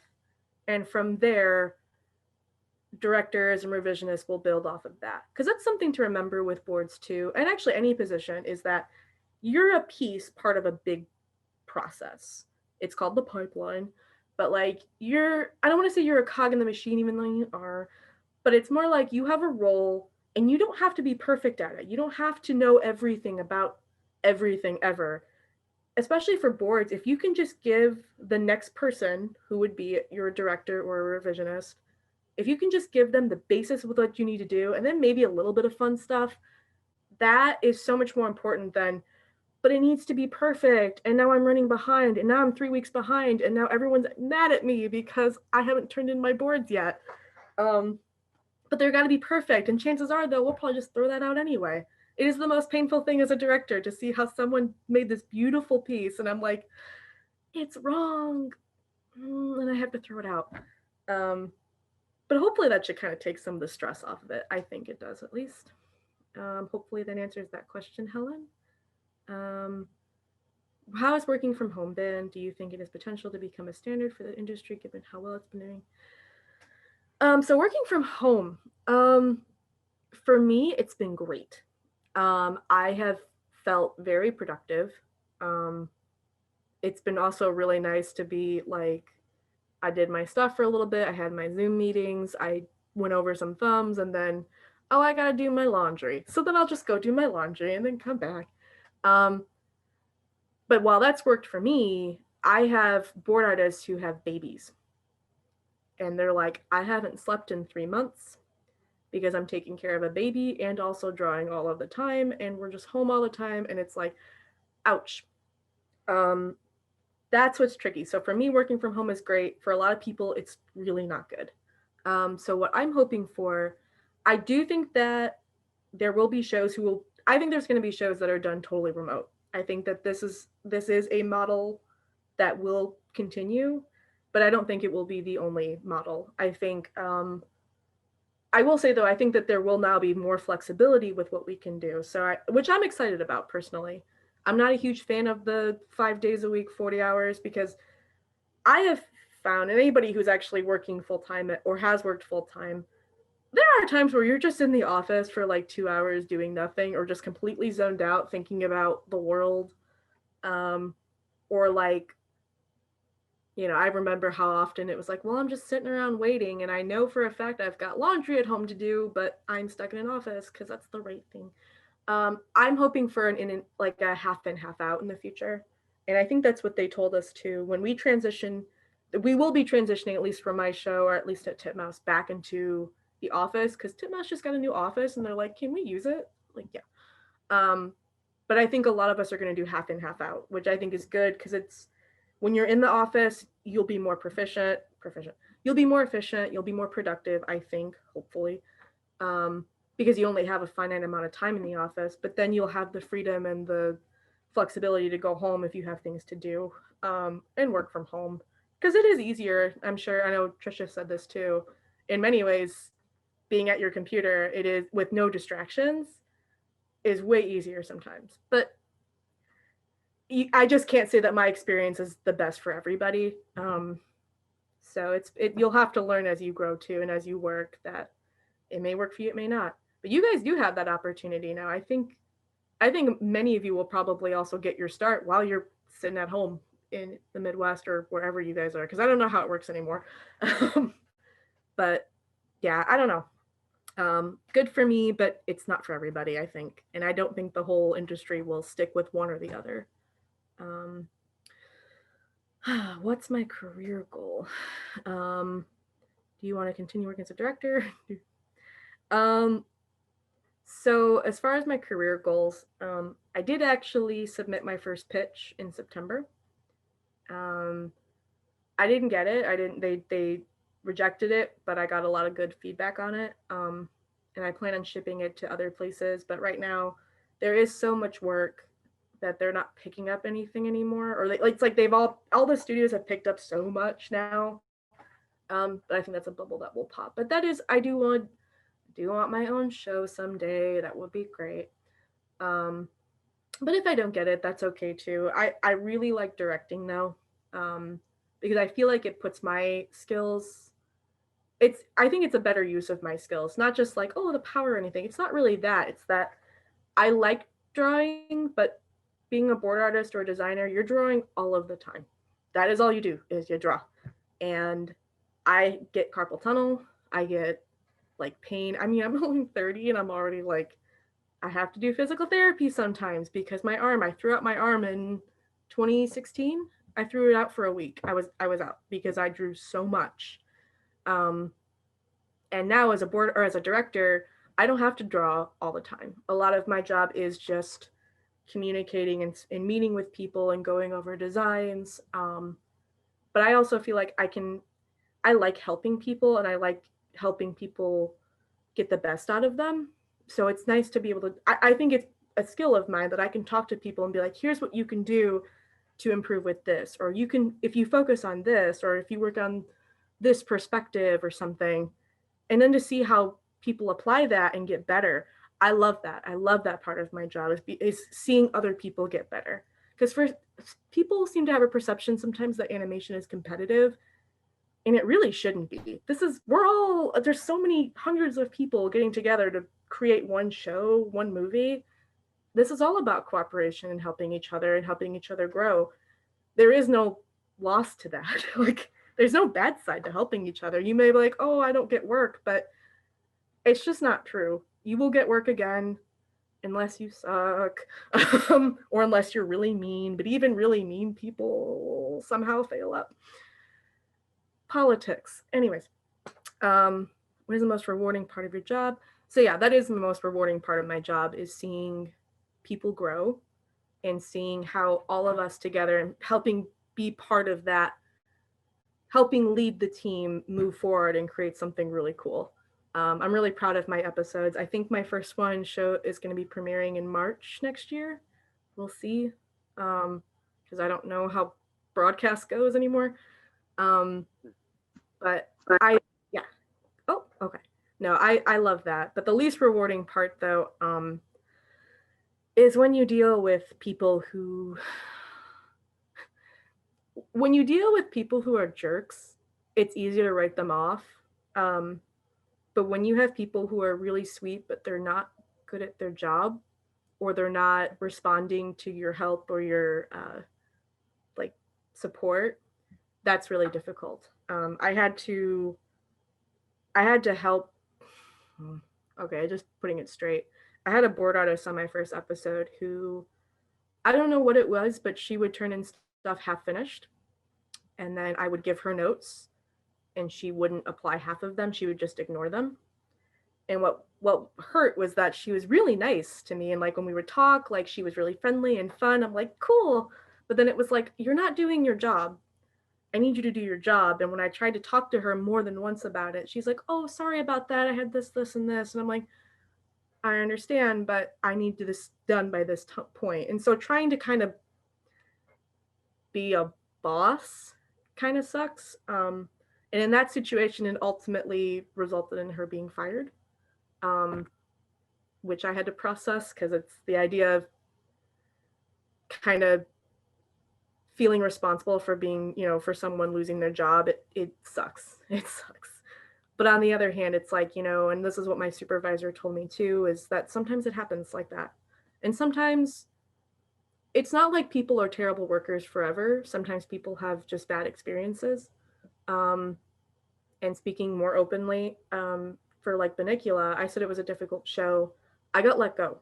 And from there, directors and revisionists will build off of that. Because that's something to remember with boards too. And actually any position is that you're a piece, part of a big process. It's called the pipeline. But like I don't want to say you're a cog in the machine, even though you are, but it's more like you have a role and you don't have to be perfect at it. You don't have to know everything about everything ever. Especially for boards, if you can just give the next person, who would be your director or a revisionist, if you can just give them the basis of what you need to do, and then maybe a little bit of fun stuff, that is so much more important than, but it needs to be perfect, and now I'm running behind, and now I'm 3 weeks behind, and now everyone's mad at me because I haven't turned in my boards yet. But they're got to be perfect, and chances are, though, we'll probably just throw that out anyway. It is the most painful thing as a director to see how someone made this beautiful piece, and I'm like, it's wrong, and I have to throw it out. But hopefully that should kind of take some of the stress off of it. I think it does, at least. Hopefully that answers that question, Helen. How has working from home been? Do you think it has potential to become a standard for the industry, given how well it's been doing? So working from home, for me, it's been great. I have felt very productive. It's been also really nice to be like, I did my stuff for a little bit. I had my Zoom meetings. I went over some thumbs, and then, oh, I gotta do my laundry. So then I'll just go do my laundry and then come back. But while that's worked for me, I have board artists who have babies. And they're like, I haven't slept in 3 months because I'm taking care of a baby and also drawing all of the time. And we're just home all the time. And it's like, ouch. That's what's tricky. So for me, working from home is great. For a lot of people, it's really not good. So what I'm hoping for, I do think that there will be shows I think there's going to be shows that are done totally remote. I think that this is a model that will continue, but I don't think it will be the only model. I think, I will say though, I think that there will now be more flexibility with what we can do. So which I'm excited about personally. I'm not a huge fan of the 5 days a week, 40 hours, because I have found, and anybody who's actually working full-time or has worked full-time, there are times where you're just in the office for like 2 hours doing nothing, or just completely zoned out thinking about the world. Or like, I remember how often it was like, well, I'm just sitting around waiting, and I know for a fact I've got laundry at home to do, but I'm stuck in an office because that's the right thing. I'm hoping for like a half in, half out in the future. And I think that's what they told us too. When we transition, we will be transitioning, at least for my show, or at least at Titmouse, back into the office, because Titmouse just got a new office and they're like, can we use it? Like, yeah. But I think a lot of us are going to do half in, half out, which I think is good because it's when you're in the office, you'll be more proficient. You'll be more efficient. You'll be more productive, I think, hopefully, because you only have a finite amount of time in the office. But then you'll have the freedom and the flexibility to go home if you have things to do, and work from home because it is easier. I'm sure. I know Trisha said this too. In many ways, being at your computer, it is with no distractions is way easier sometimes. But I just can't say that my experience is the best for everybody. So you'll have to learn as you grow too, and as you work that it may work for you, it may not. But you guys do have that opportunity now. I think many of you will probably also get your start while you're sitting at home in the Midwest or wherever you guys are, because I don't know how it works anymore. But yeah, I don't know. Good for me, but it's not for everybody, I think. And I don't think the whole industry will stick with one or the other. What's my career goal? Do you want to continue working as a director? So as far as my career goals, I did actually submit my first pitch in September. I didn't get it. They rejected it, but I got a lot of good feedback on it. And I plan on shipping it to other places. But right now, there is so much work that they're not picking up anything anymore. Or it's like they've all the studios have picked up so much now. But I think that's a bubble that will pop. But that is, I do want my own show someday. That would be great. But if I don't get it, that's okay too. I really like directing though. Because I feel like it puts my skills, I think it's a better use of my skills, not just like, oh, the power or anything. It's not really that. It's that I like drawing, but being a board artist or a designer, you're drawing all of the time. That is all you do is you draw. And I get carpal tunnel. I get like pain. I mean, I'm only 30 and I'm already like, I have to do physical therapy sometimes because I threw out my arm in 2016. I threw it out for a week. I was out because I drew so much. And now as a board or as a director, I don't have to draw all the time. A lot of my job is just communicating and meeting with people and going over designs. But I also feel like I like helping people and I like helping people get the best out of them. So it's nice to be able to, I think it's a skill of mine that I can talk to people and be like, here's what you can do to improve with this, or you can, if you focus on this, or if you work on this perspective or something, and then to see how people apply that and get better. I love that. I love that part of my job is seeing other people get better. Because for people seem to have a perception sometimes that animation is competitive, and it really shouldn't be. There's so many hundreds of people getting together to create one show, one movie. This is all about cooperation and helping each other grow. There is no loss to that. Like, there's no bad side to helping each other. You may be like, oh, I don't get work, but it's just not true. You will get work again unless you suck, or unless you're really mean. But even really mean people somehow fail up. Politics. Anyways, what is the most rewarding part of your job? So yeah, that is the most rewarding part of my job, is seeing people grow and seeing how all of us together and helping be part of that, helping lead the team move forward and create something really cool. I'm really proud of my episodes. I think my first one show is going to be premiering in March next year. We'll see, because I don't know how broadcast goes anymore. But yeah. Oh, okay. No, I love that. But the least rewarding part, though, is when you deal with people who are jerks, it's easy to write them off. But when you have people who are really sweet, but they're not good at their job, or they're not responding to your help or your like support, that's really difficult. I had to help. Okay, just putting it straight. I had a board artist on my first episode who, I don't know what it was, but she would turn in stuff half finished, and then I would give her notes, and she wouldn't apply half of them. She would just ignore them. And what hurt was that she was really nice to me, and like when we would talk, like she was really friendly and fun. I'm like, cool. But then it was like, you're not doing your job. I need you to do your job. And when I tried to talk to her more than once about it, she's like, oh, sorry about that. I had this, and this. And I'm like, I understand, but I need this done by this point. And so trying to kind of be a boss kind of sucks. And in that situation, it ultimately resulted in her being fired, which I had to process because it's the idea of kind of feeling responsible for being, for someone losing their job. It sucks. It sucks. But on the other hand, it's like, and this is what my supervisor told me too, is that sometimes it happens like that. And sometimes it's not like people are terrible workers forever. Sometimes people have just bad experiences. And speaking more openly, for like Bunnicula, I said it was a difficult show. I got let go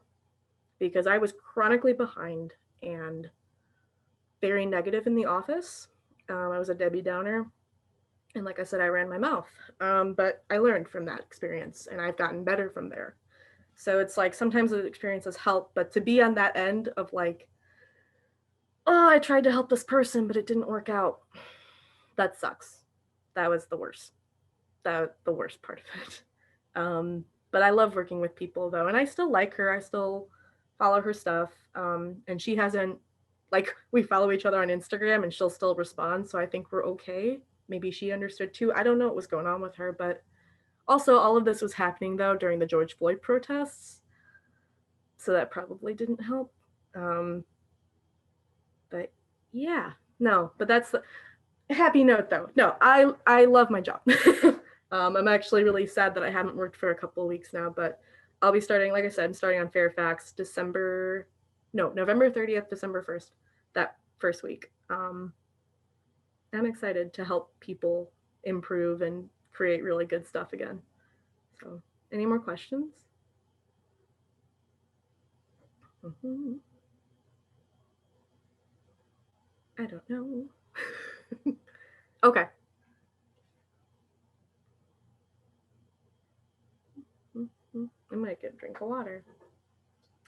because I was chronically behind and very negative in the office. I was a Debbie Downer. And like I said, I ran my mouth. But I learned from that experience and I've gotten better from there. So it's like sometimes the experiences help, but to be on that end of like, oh, I tried to help this person, but it didn't work out. That sucks. That was the worst. The worst part of it. But I love working with people though, and I still like her. I still follow her stuff. And she hasn't, like, we follow each other on Instagram and she'll still respond. So I think we're okay. Maybe she understood too. I don't know what was going on with her, but also all of this was happening though during the George Floyd protests. So that probably didn't help. But yeah, no, but that's the happy note though. No, I love my job. I'm actually really sad that I haven't worked for a couple of weeks now, but I'll be starting, like I said, I'm starting on Fairfax November 30th, December 1st, that first week. I'm excited to help people improve and create really good stuff again. So, any more questions? Mm-hmm. I don't know. Okay. I might get a drink of water.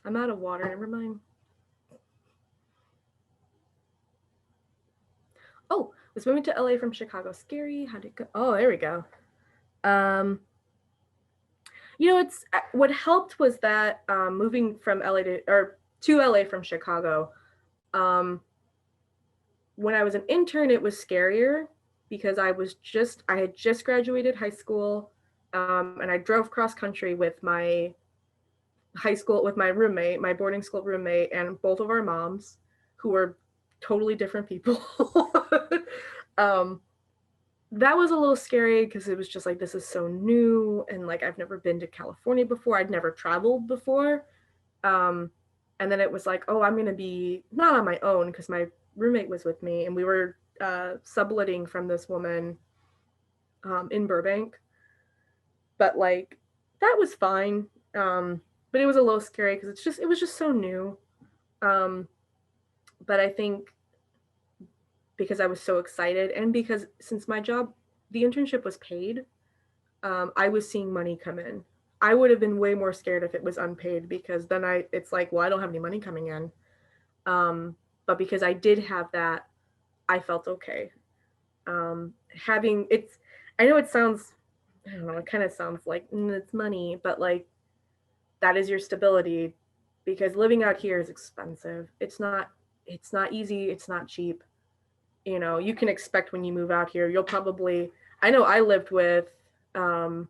I'm out of water, never mind. Oh, was moving to LA from Chicago scary? How'd it go? Oh, there we go. It's what helped was that moving from LA to LA from Chicago. When I was an intern, it was scarier because I had just graduated high school, and I drove cross country with my roommate, my boarding school roommate, and both of our moms, who were totally different people. That was a little scary because it was just like, this is so new, and like I've never been to California before. I'd never traveled before. And then it was like, oh, I'm gonna be not on my own because my roommate was with me, and we were subletting from this woman in Burbank. But like that was fine. But it was a little scary because it was just so new. But I think because I was so excited, and because since my job, the internship was paid, I was seeing money come in. I would have been way more scared if it was unpaid, because then it's like, well, I don't have any money coming in. But because I did have that, I felt okay. I know it sounds, I don't know, it kind of sounds like it's money, but like that is your stability, because living out here is expensive. It's not easy. It's not cheap. You can expect when you move out here, I know I lived with Rob,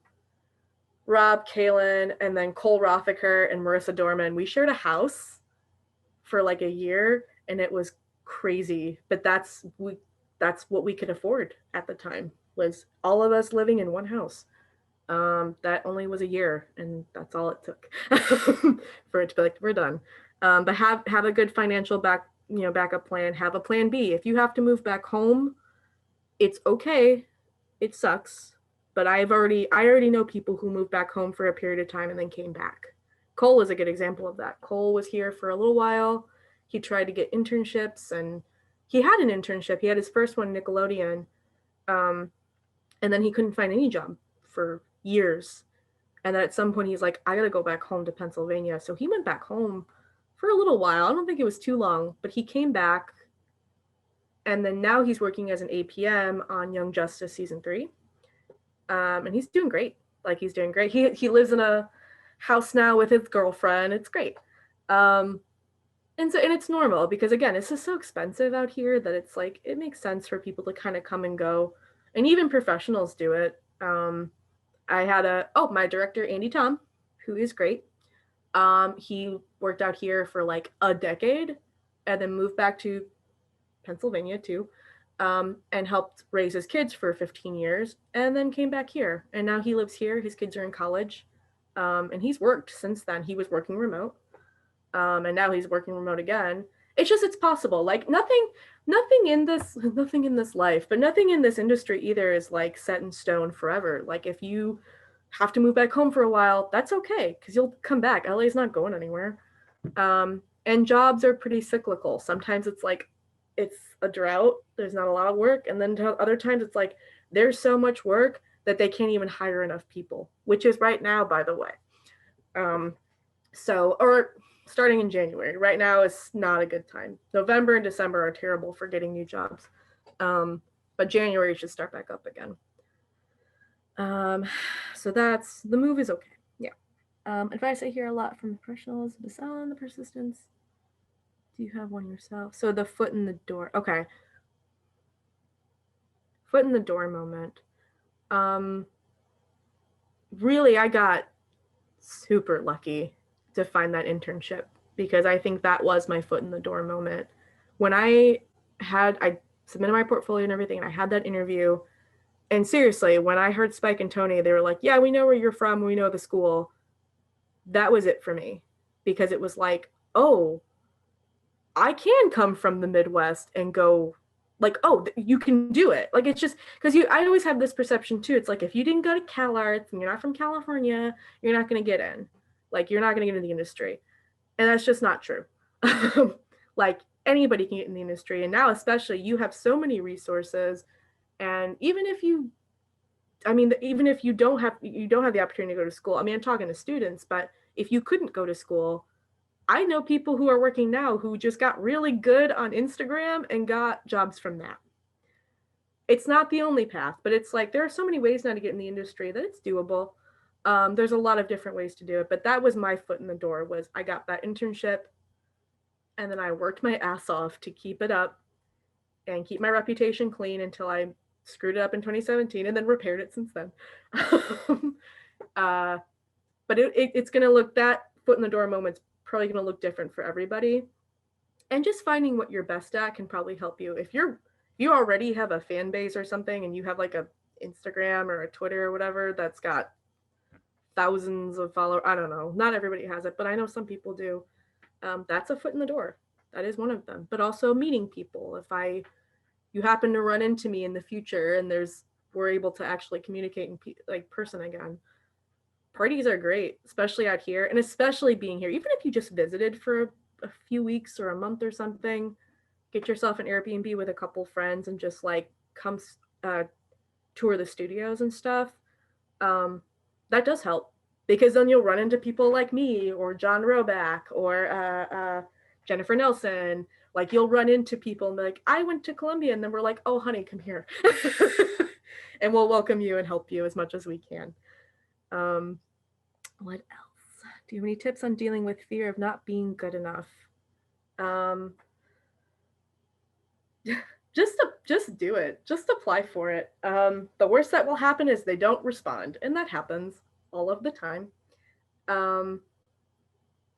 Kaylin, and then Cole Rothaker and Marissa Dorman. We shared a house for like a year, and it was crazy. But that's what we could afford at the time, was all of us living in one house. That only was a year, and that's all it took for it to be like, we're done. But have a good financial backup plan. Have a plan B. If you have to move back home, it's okay. It sucks, but I already know people who moved back home for a period of time and then came back. Cole is a good example of that. Cole was here for a little while. He tried to get internships, and he had an internship. He had his first one, Nickelodeon, and then he couldn't find any job for years. And then at some point he's like, I gotta go back home to Pennsylvania. So he went back home for a little while. I don't think it was too long, but he came back. And then now he's working as an APM on Young Justice season 3. And he's doing great. Like, he's doing great. He lives in a house now with his girlfriend. It's great. And it's normal because, again, it's just so expensive out here that it's like, it makes sense for people to kind of come and go. And even professionals do it. I had my director, Andy Tom, who is great. He worked out here for like a decade and then moved back to Pennsylvania too, and helped raise his kids for 15 years and then came back here. And now he lives here. His kids are in college. And he's worked since then. He was working remote. And now he's working remote again. It's possible. Like nothing in this life, but nothing in this industry either is like set in stone forever. Like if you have to move back home for a while, that's okay because you'll come back. LA is not going anywhere. And jobs are pretty cyclical. Sometimes it's like it's a drought, there's not a lot of work, and then other times it's like there's so much work that they can't even hire enough people, which is right now, by the way. Or starting in January. Right now is not a good time. November and December are terrible for getting new jobs. But January should start back up again. So that's, the move is okay. Yeah. Advice I hear a lot from professionals is on the persistence. Do you have one yourself? So the foot in the door. Okay. Foot in the door moment. Really, I got super lucky to find that internship because I think that was my foot in the door moment. When I submitted my portfolio and everything, and I had that interview. And seriously, when I heard Spike and Tony, they were like, yeah, we know where you're from. We know the school. That was it for me because it was like, oh, I can come from the Midwest and go like, oh, you can do it. Like, it's just because I always have this perception too. It's like, if you didn't go to CalArts and you're not from California, you're not going to get in. Like, you're not going to get in the industry. And that's just not true. Like, anybody can get in the industry. And now, especially, you have so many resources. And even if you don't have the opportunity to go to school, I mean, I'm talking to students, but if you couldn't go to school, I know people who are working now who just got really good on Instagram and got jobs from that. It's not the only path, but it's like there are so many ways now to get in the industry that it's doable. There's a lot of different ways to do it, but that was my foot in the door. Was I got that internship, and then I worked my ass off to keep it up and keep my reputation clean until I screwed it up in 2017 and then repaired it since then. But it's going to look, that foot in the door moment's probably going to look different for everybody. And just finding what you're best at can probably help you. If you already have a fan base or something and you have like a Instagram or a Twitter or whatever that's got thousands of followers, I don't know, not everybody has it, but I know some people do. That's a foot in the door. That is one of them. But also meeting people. If you happen to run into me in the future and we're able to actually communicate in person again. Parties are great, especially out here, and especially being here. Even if you just visited for a few weeks or a month or something, get yourself an Airbnb with a couple friends and just like come tour the studios and stuff. That does help because then you'll run into people like me or John Roback or Jennifer Nelson. Like, you'll run into people and be like, I went to Columbia, and then we're like, oh, honey, come here. And we'll welcome you and help you as much as we can. What else? Do you have any tips on dealing with fear of not being good enough? Just do it. Just apply for it. The worst that will happen is they don't respond, and that happens all of the time.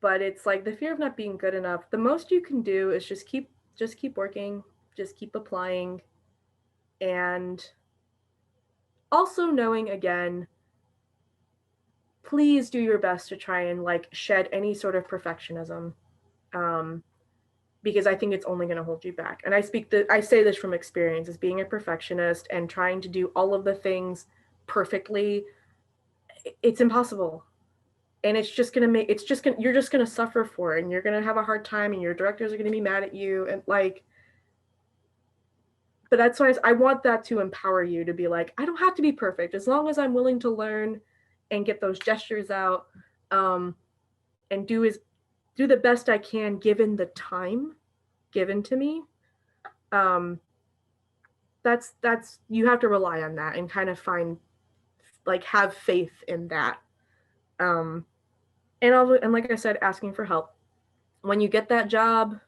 But it's like the fear of not being good enough. The most you can do is just keep working, just keep applying, and also knowing, again, please do your best to try and like shed any sort of perfectionism, because I think it's only going to hold you back. And I say this from experience, as being a perfectionist and trying to do all of the things perfectly, it's impossible. And you're just going to suffer for it, and you're going to have a hard time, and your directors are going to be mad at you. And like, but that's why I want that to empower you to be like, I don't have to be perfect. As long as I'm willing to learn and get those gestures out, and do the best I can given the time given to me. Um, that's you have to rely on that and kind of find, like, have faith in that. Um, and like I said, asking for help when you get that job.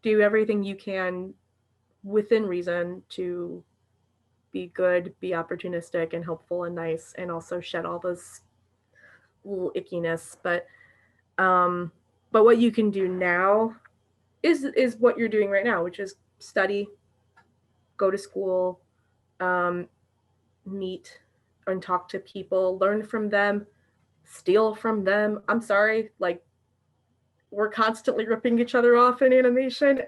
Do everything you can within reason to be good, be opportunistic and helpful and nice, and also shed all those little ickiness. Um, but what you can do now is what you're doing right now, which is study, go to school, um, meet and talk to people, learn from them, steal from them. I'm sorry, like, we're constantly ripping each other off in animation,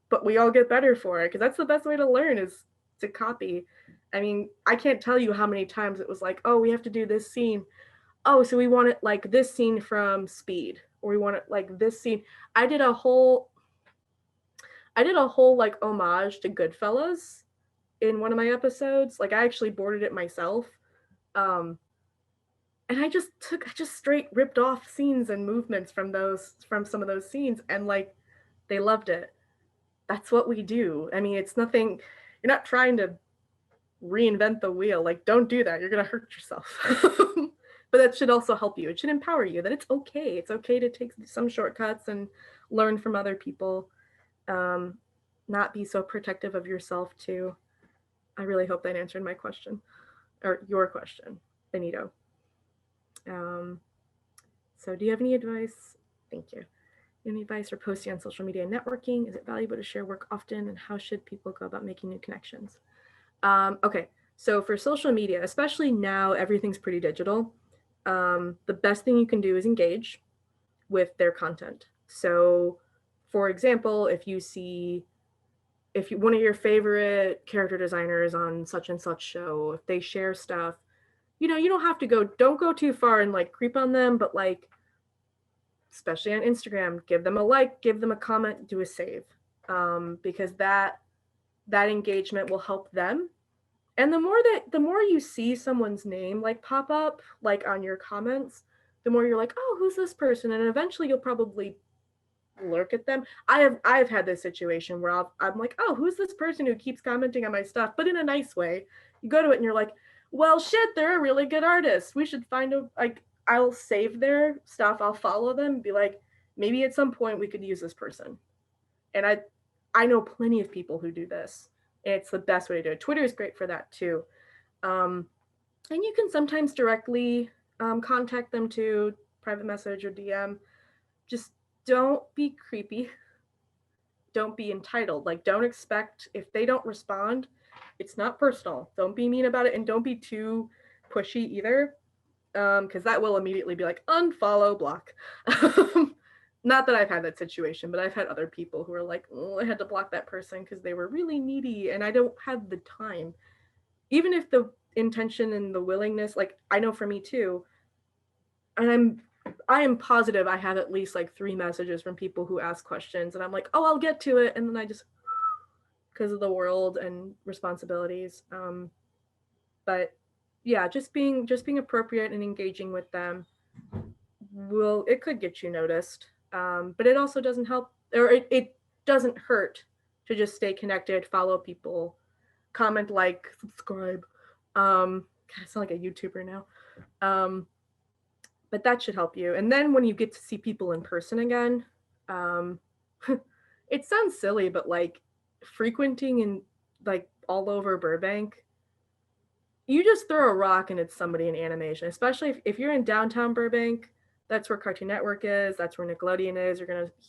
but we all get better for it, because that's the best way to learn, is to copy. I mean, I can't tell you how many times it was like, oh, we have to do this scene. Oh, so we want it like this scene from Speed, or we want it like this scene. I did a whole like homage to Goodfellas in one of my episodes. Like, I actually boarded it myself. Um, and I just straight ripped off scenes and movements from some of those scenes, and like, they loved it. That's what we do. I mean, it's nothing, you're not trying to reinvent the wheel. Like, don't do that. You're going to hurt yourself. But that should also help you. It should empower you that it's okay. It's okay to take some shortcuts and learn from other people. Not be so protective of yourself too. I really hope that answered my question, or your question, Benito. So do you have any advice? Thank you. Any advice for posting on social media and networking? Is it valuable to share work often? And how should people go about making new connections? Okay, so for social media, especially now, everything's pretty digital. The best thing you can do is engage with their content. So, for example, if one of your favorite character designers on such and such show, if they share stuff, you don't have to don't go too far and like creep on them, but like, especially on Instagram, give them a like, give them a comment, do a save, because that engagement will help them. And the more you see someone's name like pop up like on your comments, the more you're like, oh, who's this person? And eventually you'll probably lurk at them. I've had this situation where I'm like, oh, who's this person who keeps commenting on my stuff, but in a nice way. You go to it and you're like, well, shit, they're a really good artist. We should find I'll save their stuff. I'll follow them and be like, maybe at some point we could use this person. And I know plenty of people who do this. It's the best way to do it. Twitter is great for that too. And you can sometimes directly contact them too, private message or DM. Just don't be creepy. Don't be entitled. Like, don't expect, if they don't respond, it's not personal. Don't be mean about it, and don't be too pushy either, because that will immediately be like, unfollow, block. Not that I've had that situation, but I've had other people who are like, oh, I had to block that person because they were really needy and I don't have the time. Even if the intention and the willingness, like, I know for me too, and I am positive I have at least like 3 messages from people who ask questions and I'm like, oh, I'll get to it. And then I just, because of the world and responsibilities. But yeah, just being appropriate and engaging with them it could get you noticed. But it also doesn't help, or it doesn't hurt to just stay connected, follow people, comment, like, subscribe. I sound like a YouTuber now. But that should help you. And then when you get to see people in person again, it sounds silly, but like frequenting in like all over Burbank, you just throw a rock and it's somebody in animation, especially if you're in downtown Burbank. That's where Cartoon Network is. That's where Nickelodeon is.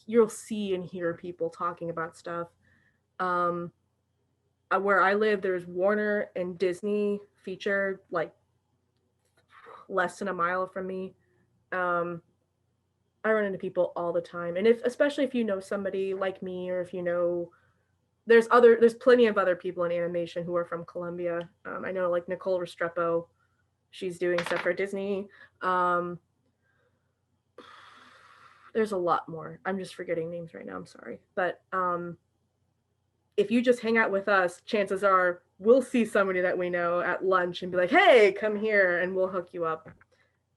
You'll see and hear people talking about stuff. Where I live, there's Warner and Disney feature like less than a mile from me. I run into people all the time, and especially if you know somebody like me, or if you know, there's plenty of other people in animation who are from Columbia. I know like Nicole Restrepo, she's doing stuff for Disney. There's a lot more. I'm just forgetting names right now. I'm sorry, but if you just hang out with us, chances are we'll see somebody that we know at lunch and be like, hey, come here, and we'll hook you up.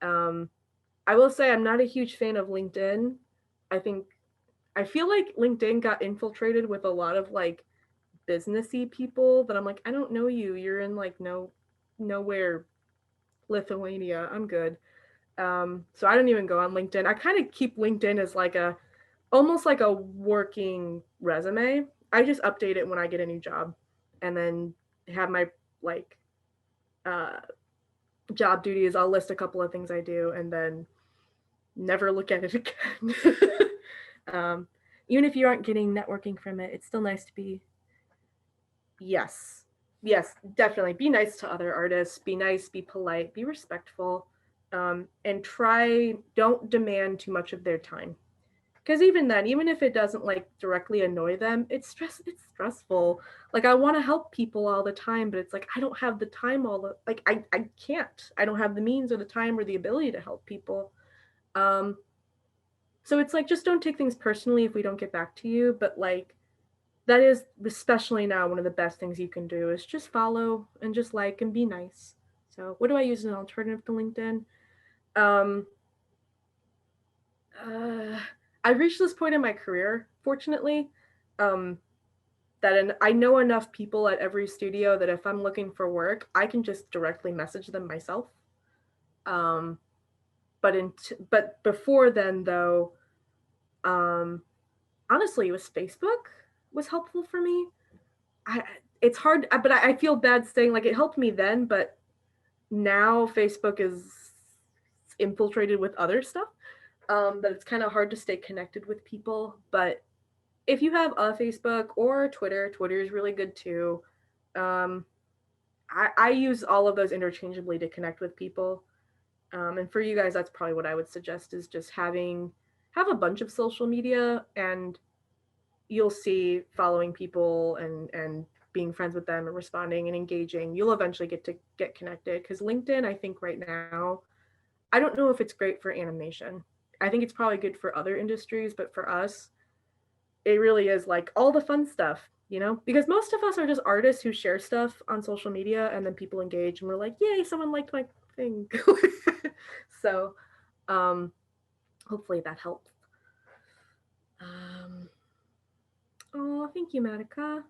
I will say I'm not a huge fan of LinkedIn. I feel like LinkedIn got infiltrated with a lot of like businessy people that I'm like, I don't know you. You're in like nowhere Lithuania. I'm good. So I don't even go on LinkedIn. I kind of keep LinkedIn as like almost like a working resume. I just update it when I get a new job and then have my like uh job duties. I'll list a couple of things I do and then never look at it again. um Even if you aren't getting networking from it, it's still nice to be. Yes. Yes, definitely. Be nice to other artists. Be nice, be polite, be respectful. And don't demand too much of their time. Because even then, even if it doesn't like directly annoy them, it's stressful. Like I want to help people all the time, but it's like I don't have the time I can't. I don't have the means or the time or the ability to help people. Um so it's like just don't take things personally if we don't get back to you, but like that is especially now one of the best things you can do is just follow and just like and be nice. So what do I use as an alternative to LinkedIn? Um, uh, I've reached this point in my career, fortunately, um, I know enough people at every studio that if I'm looking for work, I can just directly message them myself. Um, but before then, though, um, honestly, it was Facebook was helpful for me. I it's hard, but I feel bad saying like it helped me then, but now Facebook is infiltrated with other stuff. That it's kind of hard to stay connected with people. But if you have a Facebook or Twitter, Twitter is really good too. Um, I use all of those interchangeably to connect with people. And for you guys, that's probably what I would suggest is just have a bunch of social media and you'll see following people and being friends with them and responding and engaging, you'll eventually get connected. Because LinkedIn, I think right now, I don't know if it's great for animation. I think it's probably good for other industries, but for us, it really is like all the fun stuff, you know? Because most of us are just artists who share stuff on social media and then people engage and we're like, yay, someone liked my thing. So um hopefully that helps. Um Oh, thank you, Matica.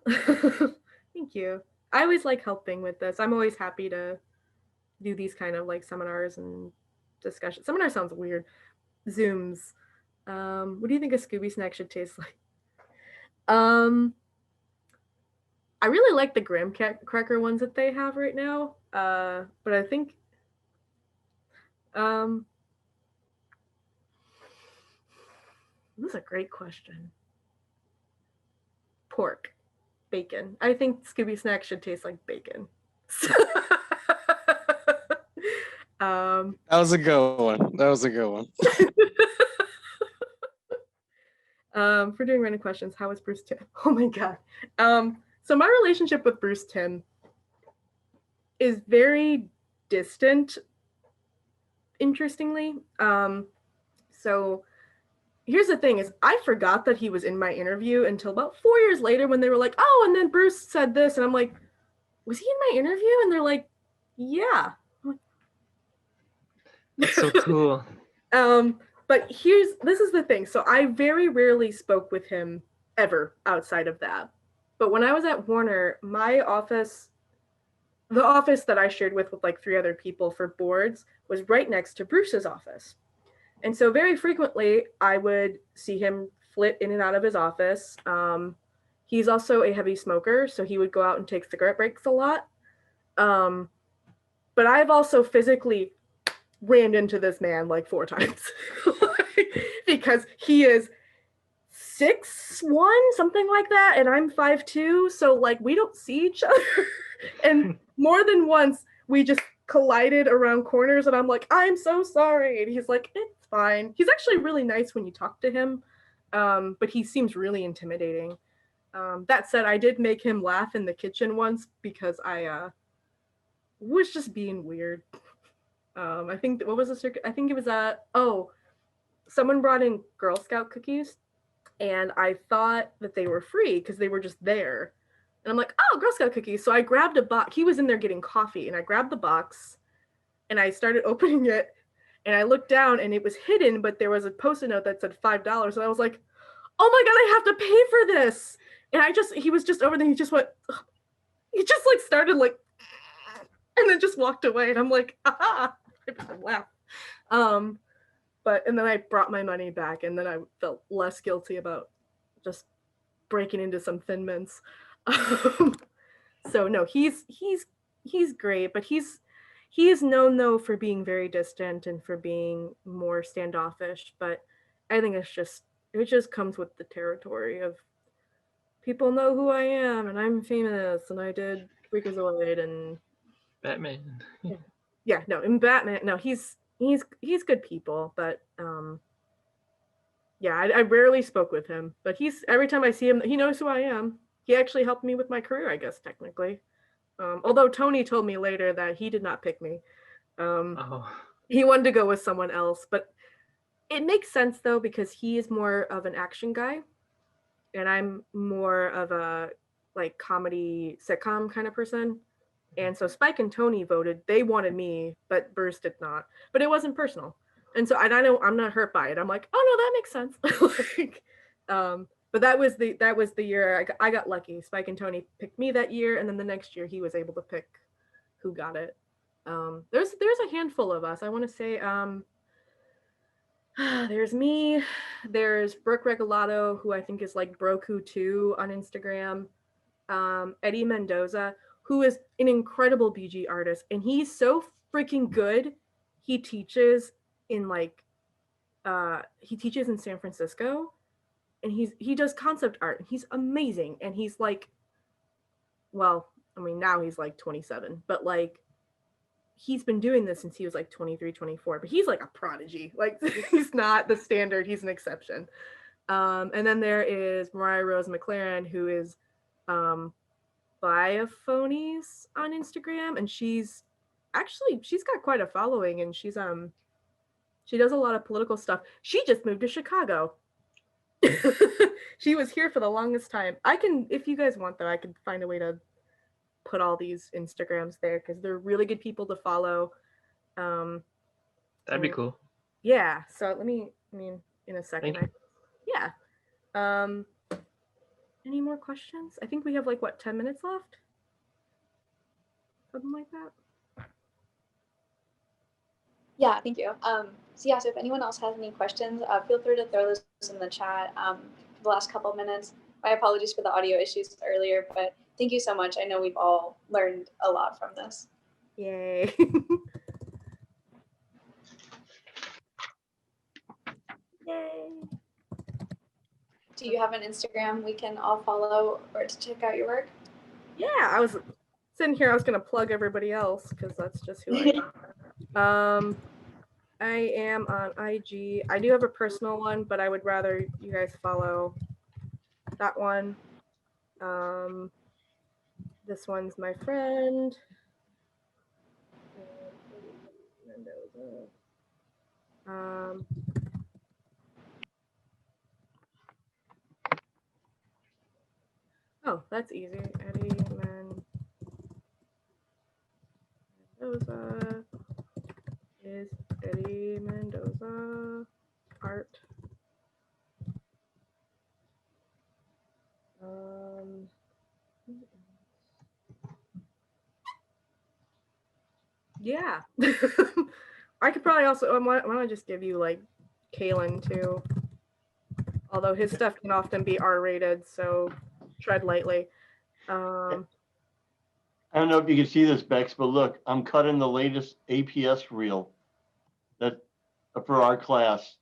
Thank you. I always like helping with this. I'm always happy to do these kind of like seminars and discussions. Seminar sounds weird. Zooms. What do you think a Scooby snack should taste like? Um, I really like the graham cracker ones that they have right now. But I think um, this is a great question. Pork, bacon. I think Scooby snacks should taste like bacon. That was a good one. That was a good one. For doing random questions, how is Bruce Timm? Oh my god. So my relationship with Bruce Timm is very distant, interestingly. So here's the thing is I forgot that he was in my interview until about 4 years later when they were like, oh, and then Bruce said this, and I'm like, was he in my interview? And they're like, yeah. That's so cool. But this is the thing. So I very rarely spoke with him ever outside of that. But when I was at Warner, my office, the office that I shared with like 3 other people for boards, was right next to Bruce's office. And so very frequently I would see him flit in and out of his office. He's also a heavy smoker, so he would go out and take cigarette breaks a lot. But I've also physically ran into this man like 4 times because he is 6'1", something like that, and I'm 5'2", so like we don't see each other. And more than once we just collided around corners and I'm like, I'm so sorry, and he's like, it's fine. He's actually really nice when you talk to him, but he seems really intimidating. That said, I did make him laugh in the kitchen once because I was just being weird. I think what was the circuit? I think it was someone brought in Girl Scout cookies, and I thought that they were free because they were just there. And I'm like, oh, Girl Scout cookies. So I grabbed a box. He was in there getting coffee, and I grabbed the box, and I started opening it, and I looked down, and it was hidden, but there was a Post-it note that said $5. And I was like, oh my God, I have to pay for this. And he was just over there. He just went, ugh. He just like started like, and then just walked away. And I'm like, ah, I just laughed. And then I brought my money back, and then I felt less guilty about just breaking into some Thin Mints. So no, he's great, but he is known though for being very distant and for being more standoffish. But I think it just comes with the territory of people know who I am, and I'm famous, and I did Freakazoid and Batman. yeah, no, in Batman, no, he's good people, but yeah, I rarely spoke with him, but every time I see him, he knows who I am. He actually helped me with my career, I guess, technically. Although Tony told me later that he did not pick me. Oh, He wanted to go with someone else, but it makes sense though, because he is more of an action guy, and I'm more of a like comedy sitcom kind of person. And so Spike and Tony voted. They wanted me, but Bruce did not. But it wasn't personal. And so I know I'm not hurt by it. I'm like, oh no, that makes sense. Like, but that was the year I got lucky. Spike and Tony picked me that year, and then the next year he was able to pick who got it. There's a handful of us. I want to say there's me, there's Brooke Regalado, who I think is like Broku2 on Instagram, Eddie Mendoza, who is an incredible BG artist, and he's so freaking good. He teaches in San Francisco, and he does concept art, and he's amazing. And he's like, well, I mean, now he's like 27, but like he's been doing this since he was like 23, 24, but he's like a prodigy. Like he's not the standard, he's an exception. And then there is Mariah Rose McLaren, who is Biophonies on Instagram, and she's got quite a following, and she does a lot of political stuff. She just moved to Chicago. She was here for the longest time. If you guys want though, I can find a way to put all these Instagrams there, because they're really good people to follow. that'd be cool. Yeah, so in a second. Yeah. Any more questions? I think we have 10 minutes left? Something like that. Yeah, thank you. So if anyone else has any questions, feel free to throw those in the chat for the last couple of minutes. My apologies for the audio issues earlier, but thank you so much. I know we've all learned a lot from this. Yay. Yay. Do you have an Instagram we can all follow or to check out your work? Yeah, I was sitting here, I was going to plug everybody else, because that's just who I am. I am on IG. I do have a personal one, but I would rather you guys follow that one. This one's my friend. Oh, that's easy. Eddie Mendoza is Eddie Mendoza art. Yeah. I could probably also, why don't I just give you Kalen too? Although his stuff can often be R-rated, so tread lightly. I don't know if you can see this, Bex, but look, I'm cutting the latest APS reel that for our class.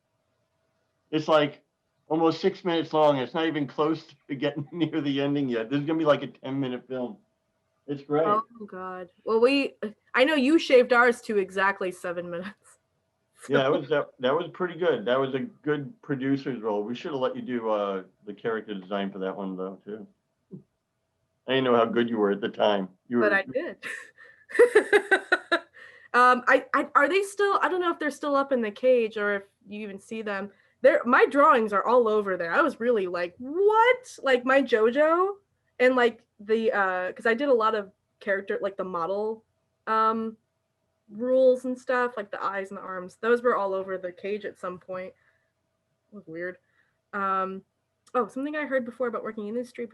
It's like almost 6 minutes long. It's not even close to getting near the ending yet. This is gonna be like a 10-minute film. It's great. Oh God. Well, I know you shaved ours to exactly 7 minutes. So. Yeah, that was pretty good. That was a good producer's role. We should have let you do the character design for that one though too. I didn't know how good you were at the time. But I did. Are they still? I don't know if they're still up in the cage or if you even see them. My drawings are all over there. I was really like, what? Like my JoJo and because I did a lot of character, like the model rules and stuff, like the eyes and the arms. Those were all over the cage at some point. It was weird. Oh, something I heard before about working in the industry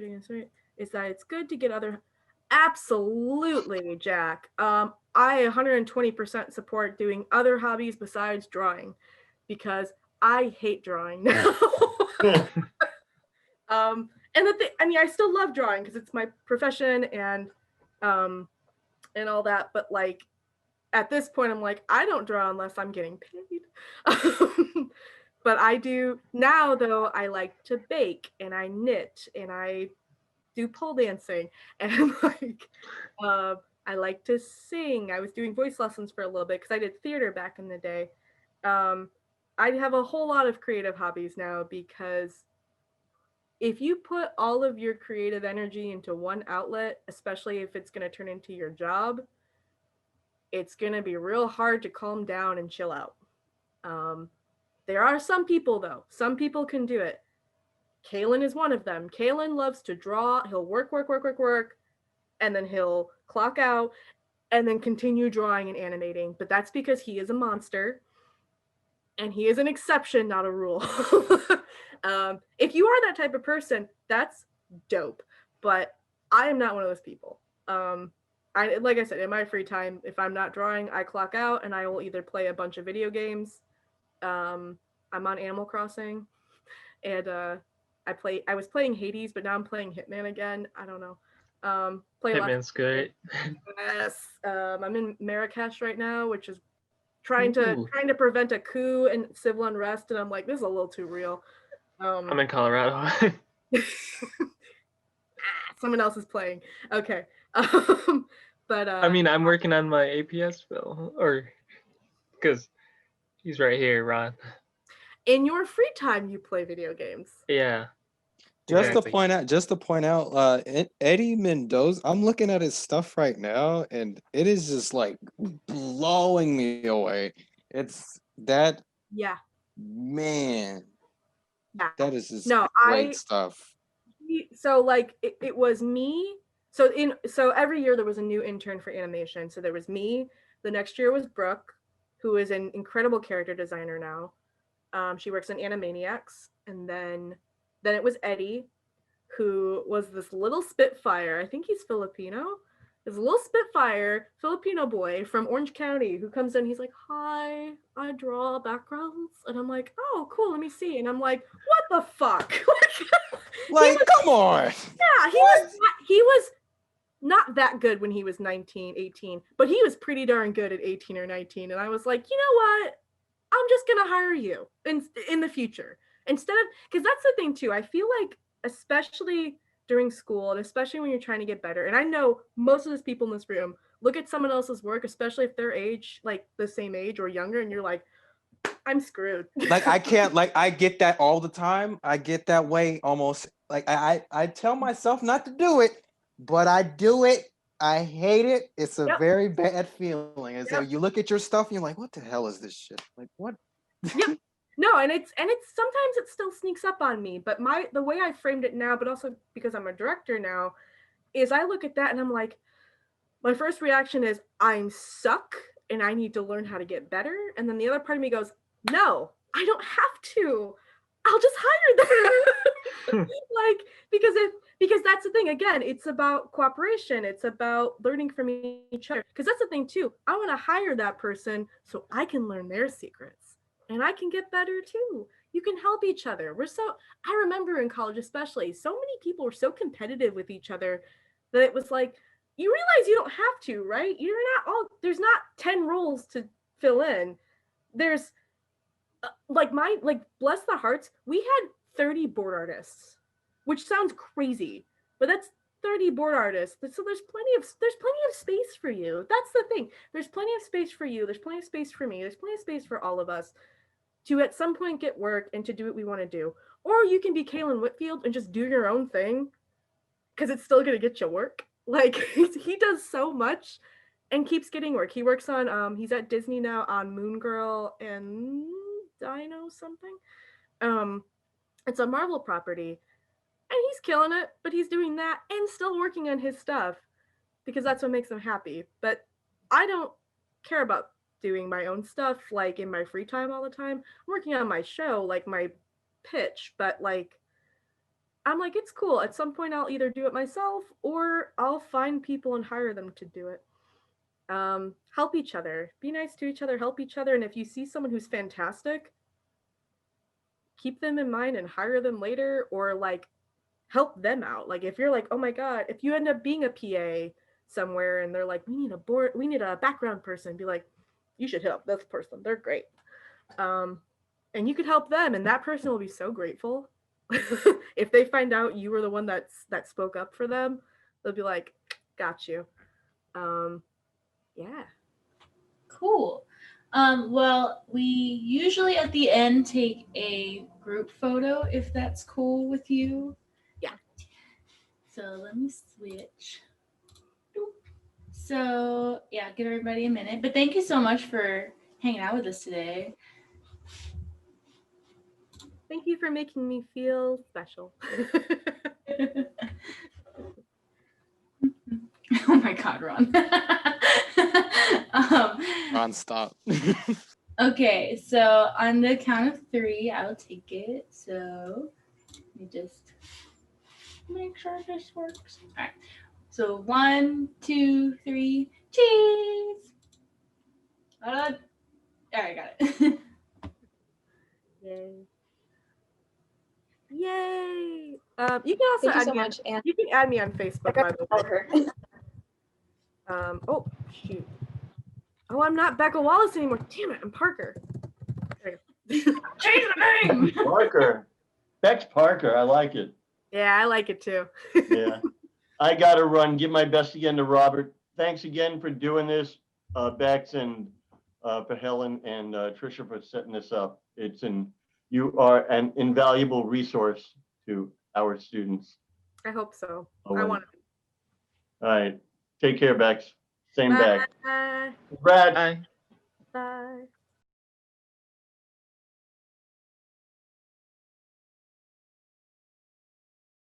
is that it's good to get other. Absolutely, Jack. I 120% support doing other hobbies besides drawing, because I hate drawing now. And I mean, I still love drawing because it's my profession and all that. But like, at this point, I'm like, I don't draw unless I'm getting paid. But I do now, though. I like to bake and I knit and I do pole dancing and like I like to sing. I was doing voice lessons for a little bit because I did theater back in the day. I have a whole lot of creative hobbies now because if you put all of your creative energy into one outlet, especially if it's going to turn into your job, it's going to be real hard to calm down and chill out. There are some people, though. Some people can do it. Kalen is one of them. Kalen loves to draw. He'll work, and then he'll clock out and then continue drawing and animating. But that's because he is a monster and he is an exception, not a rule. If you are that type of person, that's dope. But I am not one of those people. Like I said, in my free time, if I'm not drawing, I clock out and I will either play a bunch of video games. I'm on Animal Crossing, and I was playing Hades, but now I'm playing Hitman again. I don't know. Hitman's good. Yes. I'm in Marrakesh right now, which is trying to prevent a coup and civil unrest, and I'm like, this is a little too real. I'm in Colorado. Someone else is playing. Okay. But I mean, I'm working on my APS bill, or because he's right here, Ron. In your free time, you play video games. Yeah. Just to point out, Eddie Mendoza, I'm looking at his stuff right now, and it is just like blowing me away. It's that. Yeah. Man. Yeah. That is just great stuff. So like it was me. So every year there was a new intern for animation. So there was me. The next year was Brooke, who is an incredible character designer now. She works on Animaniacs, and then it was Eddie, who was this little Spitfire. I think he's Filipino. This little Spitfire Filipino boy from Orange County who comes in. He's like, "Hi, I draw backgrounds," and I'm like, "Oh, cool. Let me see." And I'm like, "What the fuck?" Come on. Yeah, he was not that good when he was 19, 18, but he was pretty darn good at 18 or 19. And I was like, you know what? I'm just gonna hire you in the future instead of, because that's the thing too. I feel like, especially during school and especially when you're trying to get better, and I know most of those people in this room look at someone else's work, especially if they're age, like the same age or younger, and you're like, I'm screwed. Like I can't, like I get that all the time. I get that way almost. Like I tell myself not to do it, but I do it. I hate it. It's a very bad feeling. And so you look at your stuff and you're like, what the hell is this shit? Like what? Yep. No, and it's sometimes it still sneaks up on me, but the way I framed it now, but also because I'm a director now, is I look at that and I'm like, my first reaction is I'm suck and I need to learn how to get better. And then the other part of me goes, no, I don't have to. I'll just hire them. Like, because that's the thing. Again, it's about cooperation. It's about learning from each other. Because that's the thing too. I want to hire that person so I can learn their secrets and I can get better too. You can help each other. I remember in college especially, so many people were so competitive with each other that it was like, you realize you don't have to, right? There's not 10 roles to fill in. There's like bless the hearts, we had 30 board artists, which sounds crazy, but that's 30 board artists. So there's plenty of space for you. That's the thing. There's plenty of space for you. There's plenty of space for me. There's plenty of space for all of us to at some point get work and to do what we want to do. Or you can be Kalen Whitfield and just do your own thing because it's still going to get you work. Like he does so much and keeps getting work. He works on he's at Disney now on Moon Girl and Dino something. It's a Marvel property, and he's killing it, but he's doing that and still working on his stuff because that's what makes him happy. But I don't care about doing my own stuff like in my free time all the time. I'm working on my show, like my pitch, but like I'm like, it's cool. At some point I'll either do it myself or I'll find people and hire them to do it. Help each other, be nice to each other, help each other, and if you see someone who's fantastic, keep them in mind and hire them later, or like help them out. Like if you're like, oh my god, if you end up being a PA somewhere and they're like, we need a background person, be like, you should help this person, they're great. And you could help them, and that person will be so grateful. If they find out you were the one that spoke up for them, they'll be like, got you. Yeah. Cool. Well, we usually at the end take a group photo if that's cool with you. Yeah. So let me switch. So yeah, give everybody a minute. But thank you so much for hanging out with us today. Thank you for making me feel special. Oh my God, Ron. Ron, stop. Okay, so on the count of 3, I'll take it. So let me just make sure this works. All right. So 1, 2, 3, cheese. All right, got it. Yay. Yay. You can also Thank you add so me on, much, and you can add me on Facebook, I by the followed way. her. Oh shoot. Oh, I'm not Becca Wallace anymore. Damn it, I'm Parker. Change the name. Parker. Bex Parker. I like it. Yeah, I like it too. Yeah. I got to run. Give my best again to Robert. Thanks again for doing this, Bex, and for Helen and Trisha for setting this up. You are an invaluable resource to our students. I hope so. I Always. want All right. Take care, Bex. Same to. back. Bye. Congrats. Bye.